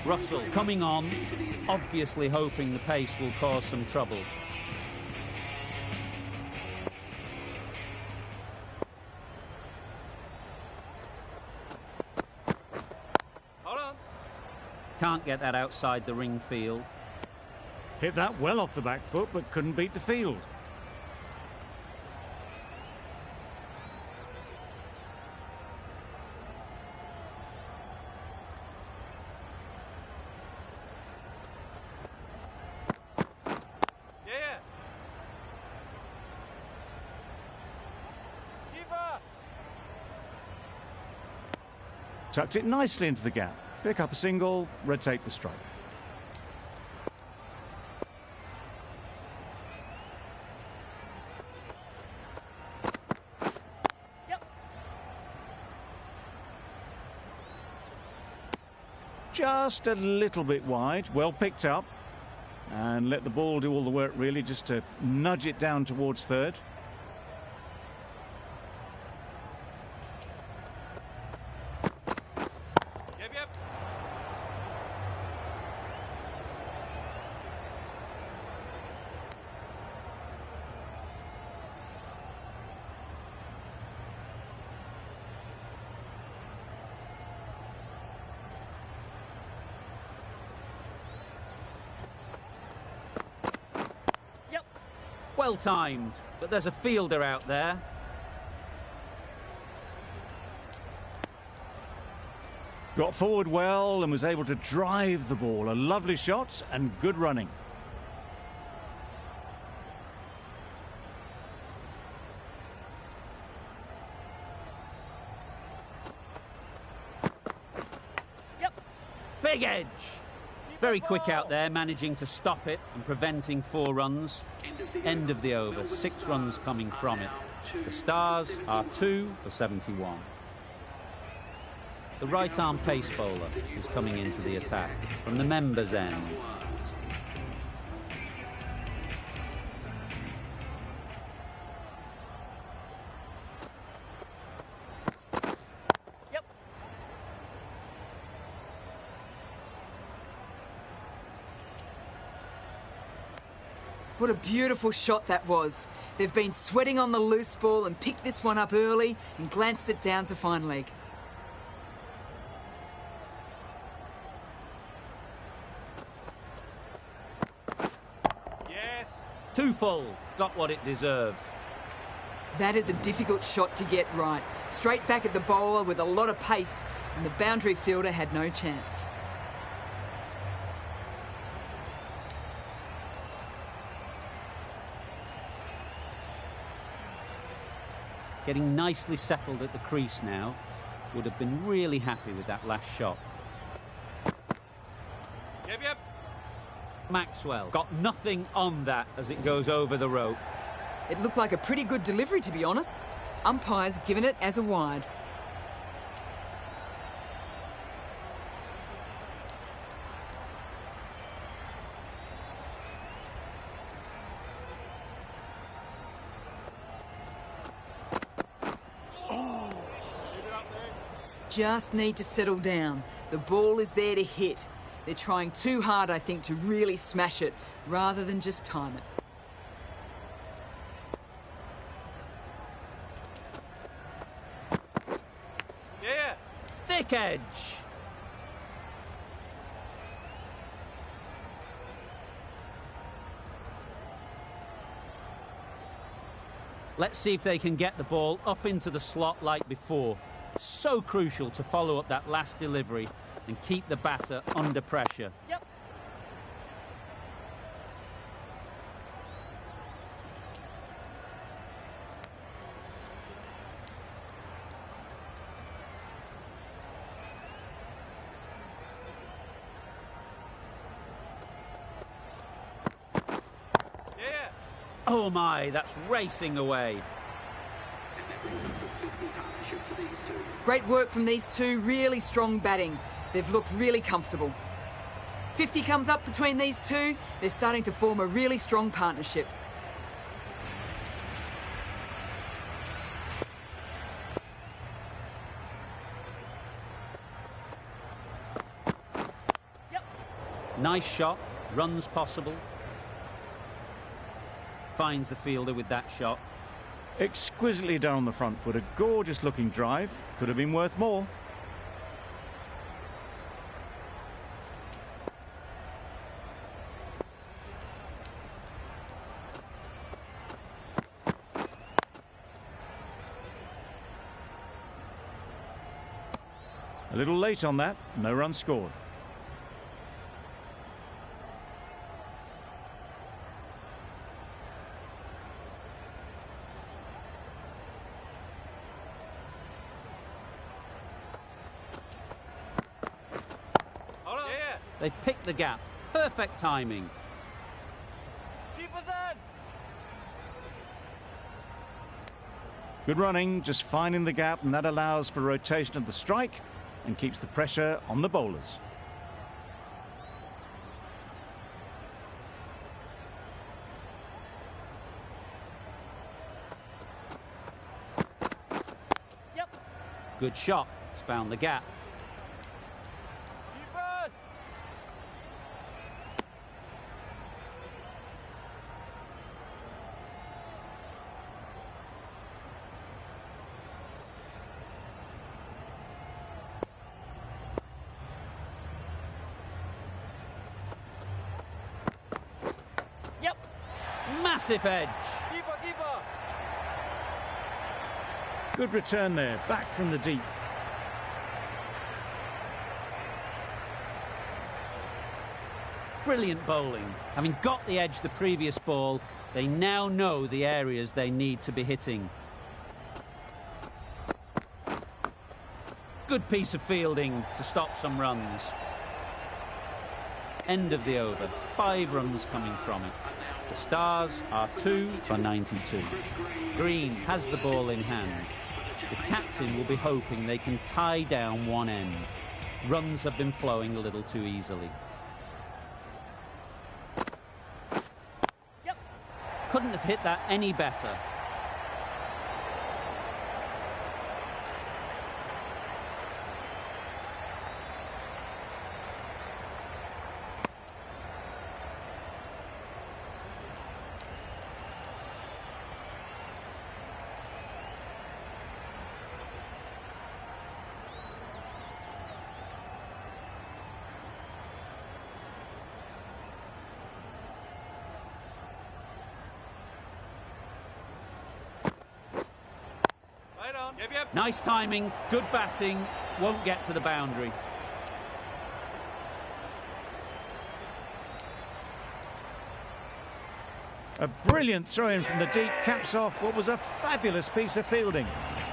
Russell coming on, obviously hoping the pace will cause some trouble. Hold on. Can't get that outside the ring field. Hit that well off the back foot, but couldn't beat the field. Yeah. Keeper. Tucked it nicely into the gap. Pick up a single, rotate the strike. Yep. Just a little bit wide, well picked up. And let the ball do all the work really, just to nudge it down towards third. Yep. Yep. Well timed, but there's a fielder out there. Got forward well and was able to drive the ball. A lovely shot and good running. Yep. Big edge. Very quick out there, managing to stop it and preventing 4 runs. End of the over, 6 runs coming from it. The Stars are 2 for 71. The right-arm pace bowler is coming into the attack from the members' end. Yep. What a beautiful shot that was. They've been sweating on the loose ball and picked this one up early and glanced it down to fine leg. Yes. 2 full, got what it deserved. That is a difficult shot to get right. Straight back at the bowler with a lot of pace, and the boundary fielder had no chance. Getting nicely settled at the crease now. Would have been really happy with that last shot. Yep. Maxwell got nothing on that as it goes over the rope. It looked like a pretty good delivery, to be honest. Umpire's given it as a wide. Just need to settle down. The ball is there to hit. They're trying too hard, I think, to really smash it, rather than just time it. Yeah. Thick edge. Let's see if they can get the ball up into the slot like before. So crucial to follow up that last delivery and keep the batter under pressure. Oh my, that's racing away. Great work from these two, really strong batting. They've looked really comfortable. 50 comes up between these two. They're starting to form a really strong partnership. Yep. Nice shot, runs possible. Finds the fielder with that shot. Exquisitely done on the front foot. A gorgeous looking drive. Could have been worth more. A little late on that. No run scored. Hold on. Yeah. They've picked the gap. Perfect timing. Keep us in. Good running, just finding the gap, and that allows for rotation of the strike and keeps the pressure on the bowlers. Yep. Good shot. It's found the gap. Keep us. Yep. Massive edge. Keeper. Good return there, back from the deep. Brilliant bowling. Having got the edge the previous ball, they now know the areas they need to be hitting. Good piece of fielding to stop some runs. End of the over. 5 runs coming from it. The Stars are 2 for 92. Green has the ball in hand. The captain will be hoping they can tie down one end. Runs have been flowing a little too easily. Yep. Couldn't have hit that any better. Right on. Yep. Nice timing, good batting, won't get to the boundary. A brilliant throw-in from the deep caps off what was a fabulous piece of fielding.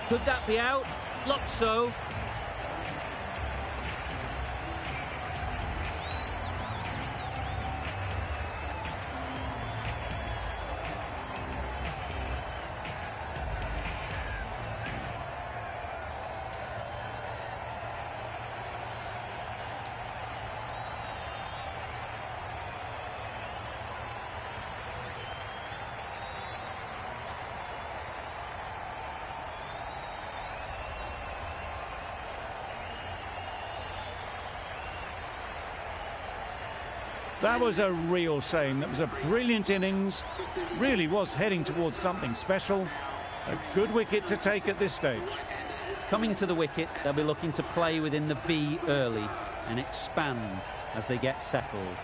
Could that be out? Looks so. That was a real shame. That was a brilliant innings. Really was heading towards something special. A good wicket to take at this stage. Coming to the wicket, they'll be looking to play within the V early and expand as they get settled.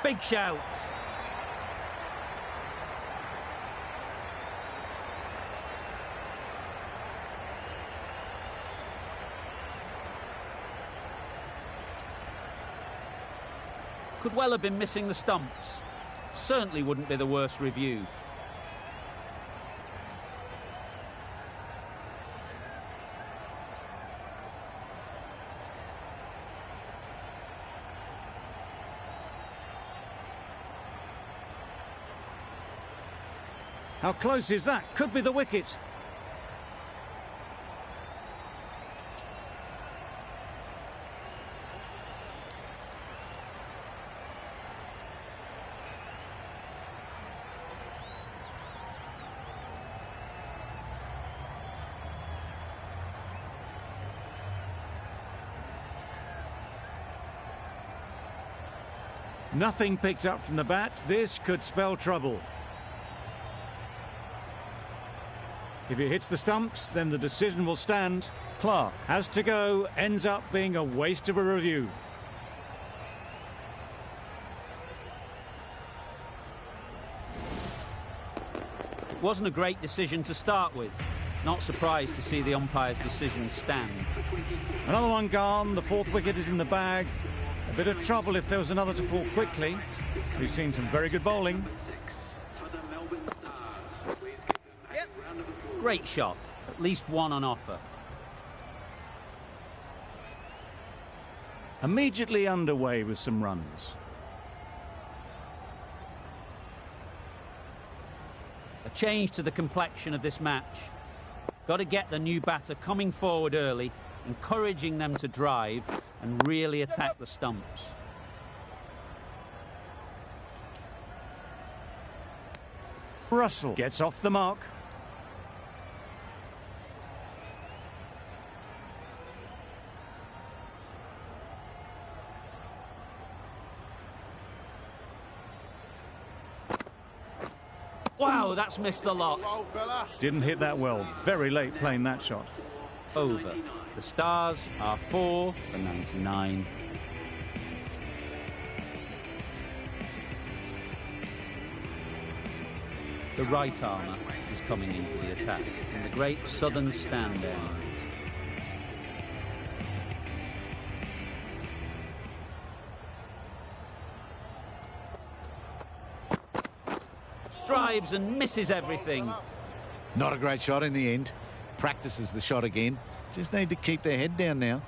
Big shout. Could well have been missing the stumps. Certainly wouldn't be the worst review. How close is that? Could be the wicket. Nothing picked up from the bat. This could spell trouble. If it hits the stumps, then the decision will stand. Clark has to go, ends up being a waste of a review. It wasn't a great decision to start with. Not surprised to see the umpire's decision stand. Another one gone. The fourth wicket is in the bag. A bit of trouble if there was another to fall quickly. We've seen some very good bowling. Great shot. At least one on offer. Immediately underway with some runs. A change to the complexion of this match. Got to get the new batter coming forward early, encouraging them to drive and really attack the stumps. Russell gets off the mark. Wow, that's missed the lot. Didn't hit that well. Very late playing that shot. Over. The Stars are 4 for 99. The right armour is coming into the attack from the great southern stand end. Drives and misses everything. Not a great shot in the end. Practices the shot again. Just need to keep their head down now.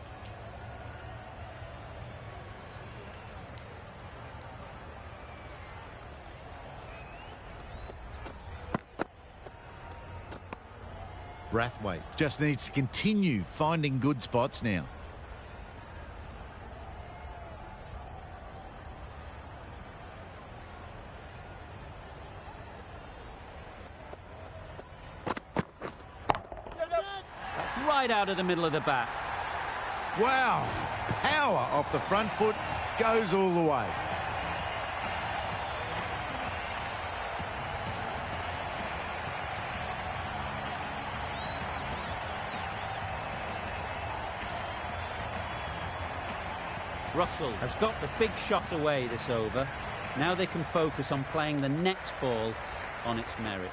Brathwaite just needs to continue finding good spots now. Right out of the middle of the bat. Wow, power off the front foot, goes all the way. Russell has got the big shot away this over. Now they can focus on playing the next ball on its merits.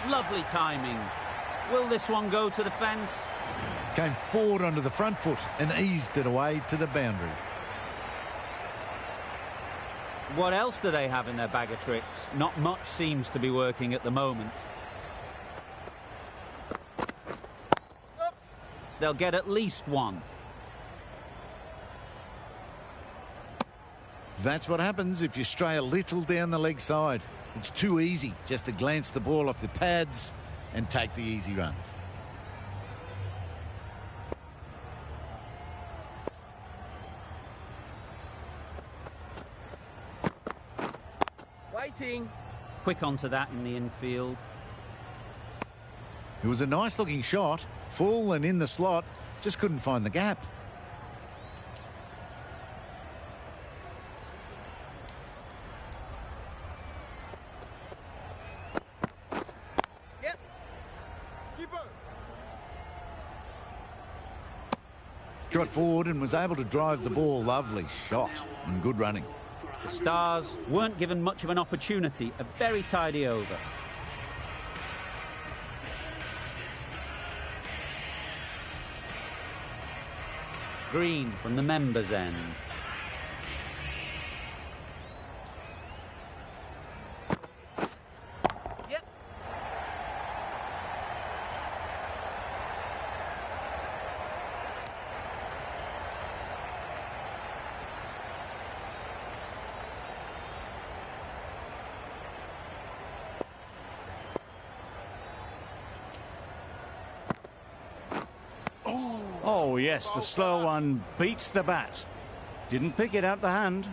Lovely timing. Will this one go to the fence? Came forward onto the front foot and eased it away to the boundary. What else do they have in their bag of tricks? Not much seems to be working at the moment. They'll get at least one. That's what happens if you stray a little down the leg side. It's too easy just to glance the ball off the pads and take the easy runs. Waiting. Quick onto that in the infield. It was a nice looking shot, full and in the slot, just couldn't find the gap. Got forward and was able to drive the ball. Lovely shot and good running. The Stars weren't given much of an opportunity. A very tidy over. Green from the members' end. Oh, yes, the slower one beats the bat. Didn't pick it out the hand.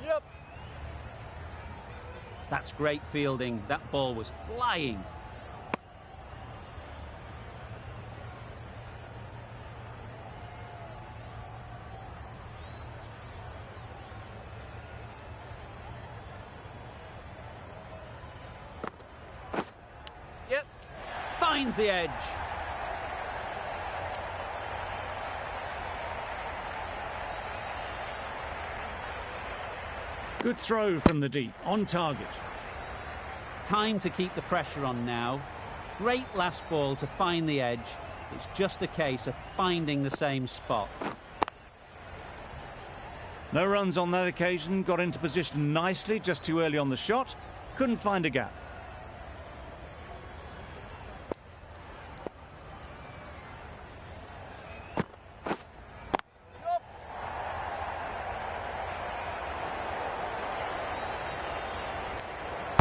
Yep. That's great fielding. That ball was flying. Yep. Finds the edge. Good throw from the deep, on target. Time to keep the pressure on now. Great last ball to find the edge. It's just a case of finding the same spot. No runs on that occasion, got into position nicely, just too early on the shot. Couldn't find a gap.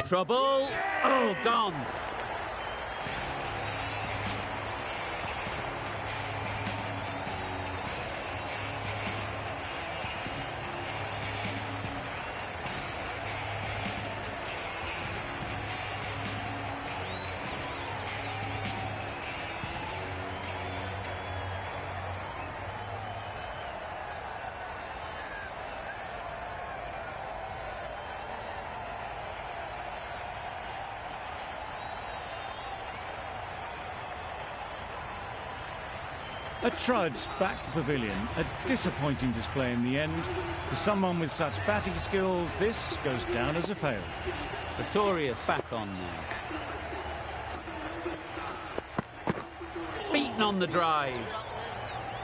Trouble. Oh, gone. A trudge back to the pavilion. A disappointing display in the end. For someone with such batting skills, this goes down as a fail. Pretorius back on now. Beaten on the drive.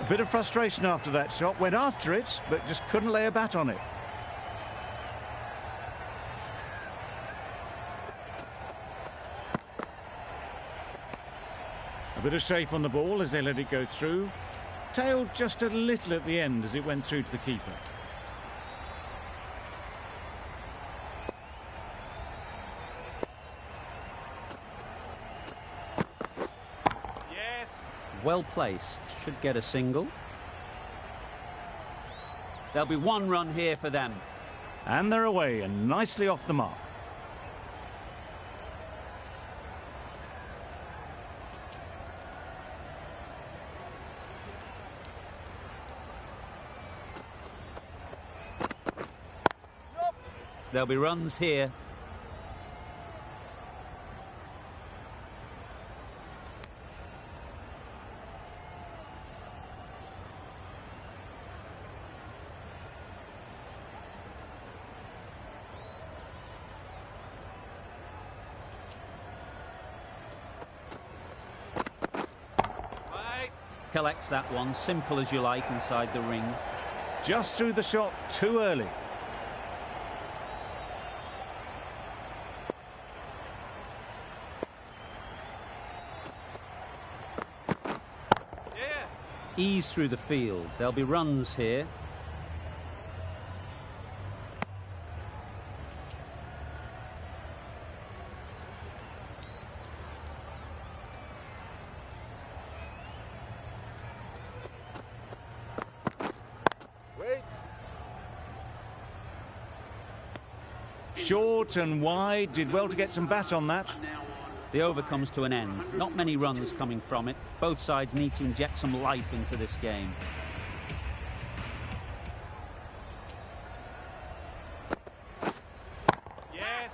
A bit of frustration after that shot. Went after it, but just couldn't lay a bat on it. A bit of shape on the ball as they let it go through. Tailed just a little at the end as it went through to the keeper. Yes. Well placed. Should get a single. There'll be one run here for them. And they're away and nicely off the mark. There'll be runs here. Right. Collects that one, simple as you like, inside the ring. Just threw the shot too early. Yeah. Ease through the field. There'll be runs here. Wait. Short and wide, did well to get some bat on that. The over comes to an end. Not many runs coming from it. Both sides need to inject some life into this game. Yes.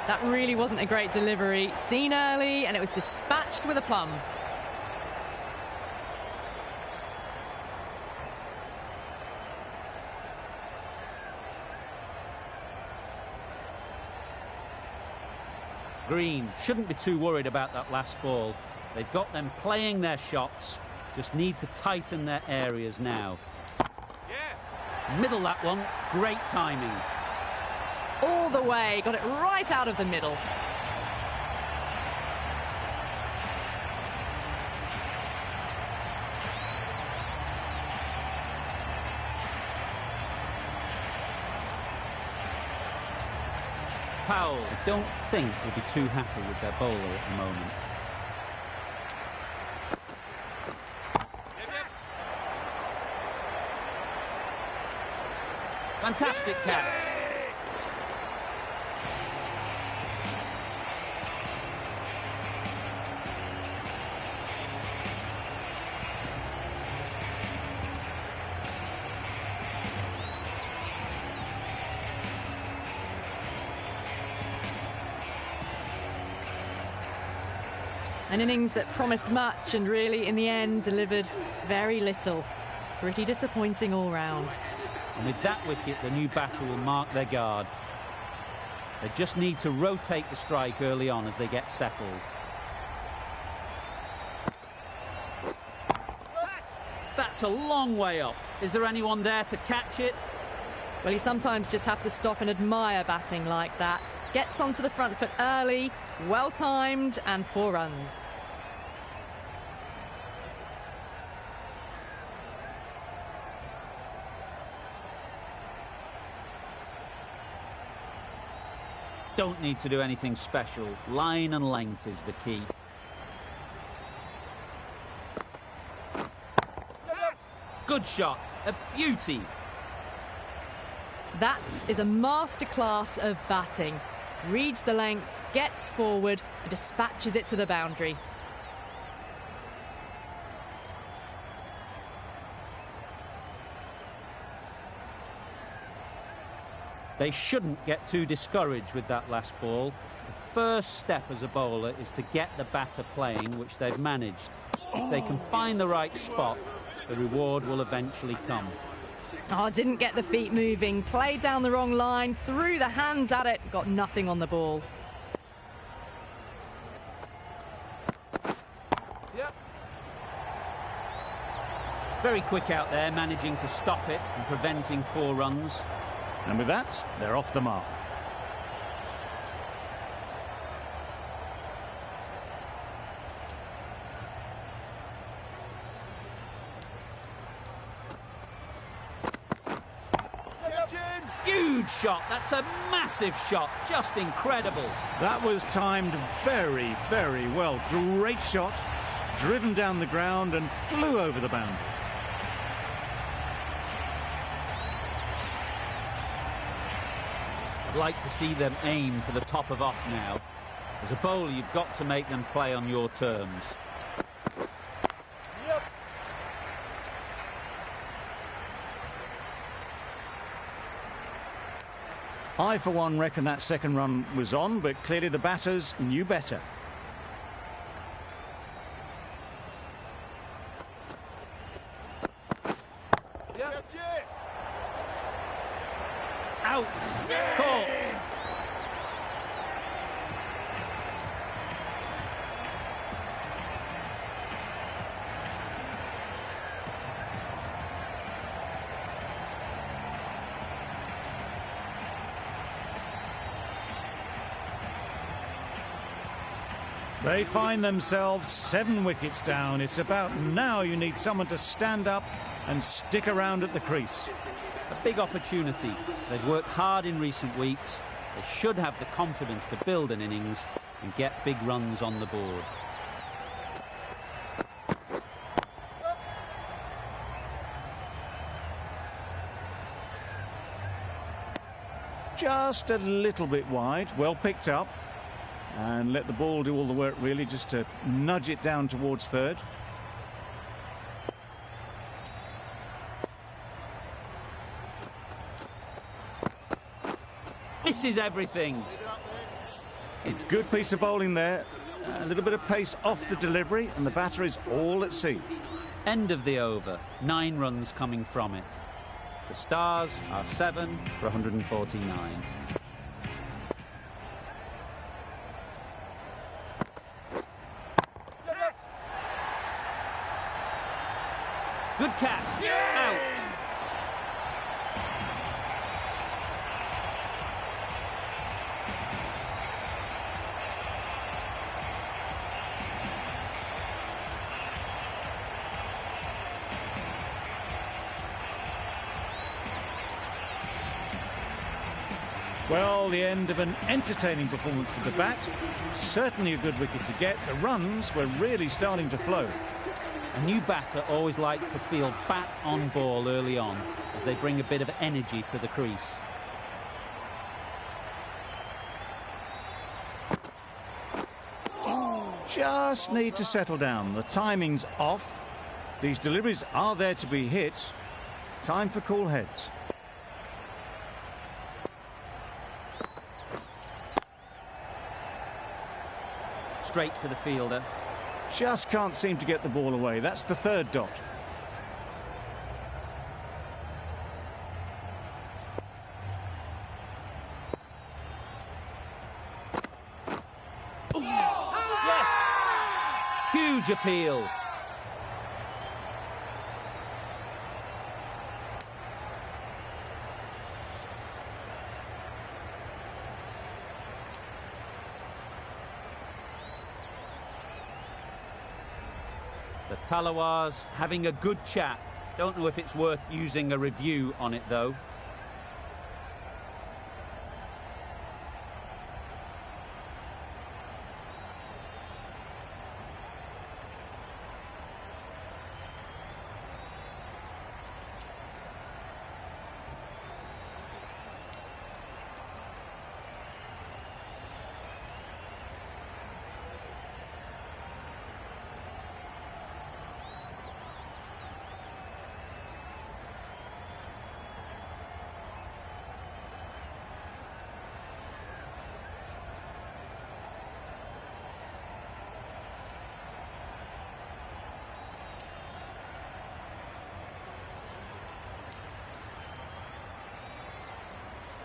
That really wasn't a great delivery. Seen early, and it was dispatched with a plum. Green shouldn't be too worried about that last ball. They've got them playing their shots. Just need to tighten their areas now. Yeah. Middle that one. Great timing. All the way, got it right out of the middle. Powell, I don't think will be too happy with their bowler at the moment. Fantastic catch. An innings that promised much and really, in the end, delivered very little. Pretty disappointing all round. And with that wicket, the new batter will mark their guard. They just need to rotate the strike early on as they get settled. That's a long way up. Is there anyone there to catch it? Well, you sometimes just have to stop and admire batting like that. Gets onto the front foot early, well-timed, and 4 runs. Don't need to do anything special. Line and length is the key. Good shot. A beauty. That is a masterclass of batting. Reads the length, gets forward, and dispatches it to the boundary. They shouldn't get too discouraged with that last ball. The first step as a bowler is to get the batter playing, which they've managed. If they can find the right spot, the reward will eventually come. Oh, didn't get the feet moving, played down the wrong line, threw the hands at it, got nothing on the ball. Yep. Very quick out there, managing to stop it and preventing 4 runs. And with that, they're off the mark. Huge shot. That's a massive shot. Just incredible. That was timed very, very well. Great shot, driven down the ground and flew over the boundary. I'd like to see them aim for the top of off now. As a bowler, you've got to make them play on your terms. Yep. I, for one, reckon that second run was on, but clearly the batters knew better. Yep. Out. Caught. They find themselves 7 wickets down. It's about now you need someone to stand up and stick around at the crease. A big opportunity. They've worked hard in recent weeks. They should have the confidence to build an innings and get big runs on the board. Just a little bit wide, well picked up. And let the ball do all the work, really, just to nudge it down towards third. Misses everything. A good piece of bowling there. A little bit of pace off the delivery, and the batter is all at sea. End of the over. 9 runs coming from it. The Stars are 7 for 149. Good catch. Out. Well, the end of an entertaining performance with the bat. Certainly a good wicket to get. The runs were really starting to flow. A new batter always likes to feel bat on ball early on, as they bring a bit of energy to the crease. Just need to settle down. The timing's off. These deliveries are there to be hit. Time for cool heads. Straight to the fielder. Just can't seem to get the ball away. That's the third dot. Huge appeal. The Tallawahs having a good chat. Don't know if it's worth using a review on it, though.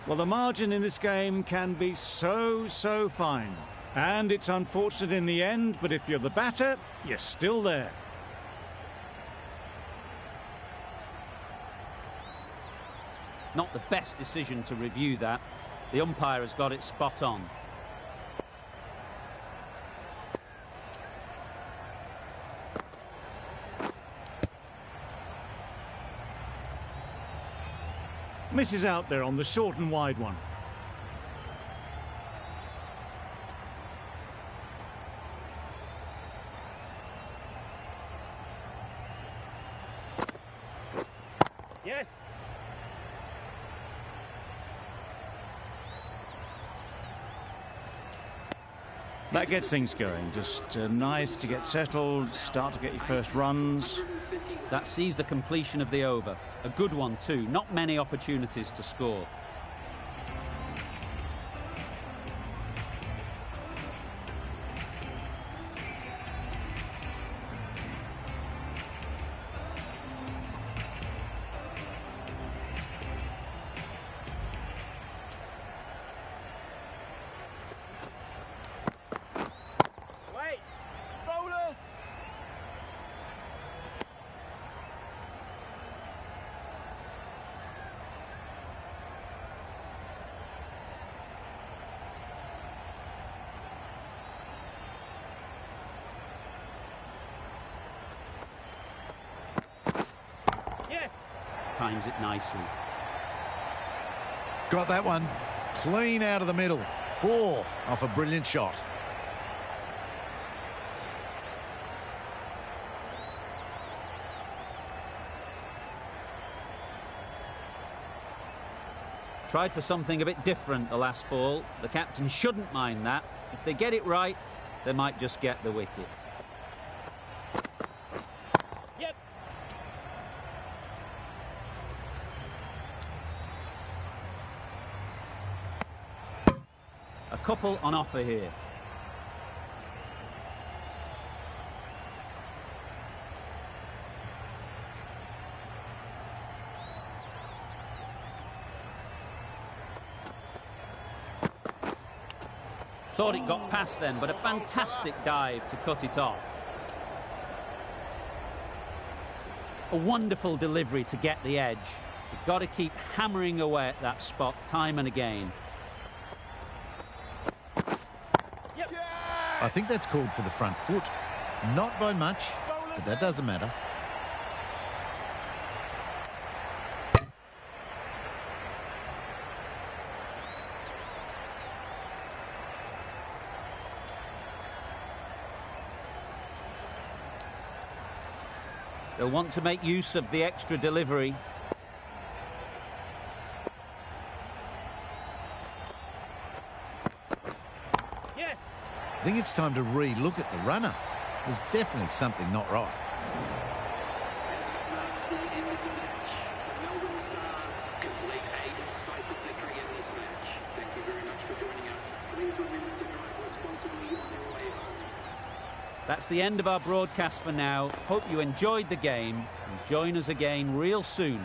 Well, the margin in this game can be so fine. And it's unfortunate in the end, but if you're the batter, you're still there. Not the best decision to review that. The umpire has got it spot on. Misses out there on the short and wide one. Yes. That gets things going. Just nice to get settled, start to get your first runs. That sees the completion of the over. A good one too. Not many opportunities to score. Wait. Bowlers. Yes. Times it nicely. Got that one. Clean out of the middle. 4 off a brilliant shot. Tried for something a bit different the last ball. The captain shouldn't mind that. If they get it right, they might just get the wicket. Yep. A couple on offer here. Thought it got past them, but a fantastic dive to cut it off. A wonderful delivery to get the edge. You've got to keep hammering away at that spot time and again. Yep. I think that's called for the front foot. Not by much, but that doesn't matter. They'll want to make use of the extra delivery. Yes. I think it's time to re-look at the runner. There's definitely something not right. That's the end of the match. The Melbourne Stars complete a decisive victory in this match. Thank you very much for joining us. Please remember to drive responsibly on your way home. That's the end of our broadcast for now. Hope you enjoyed the game and join us again real soon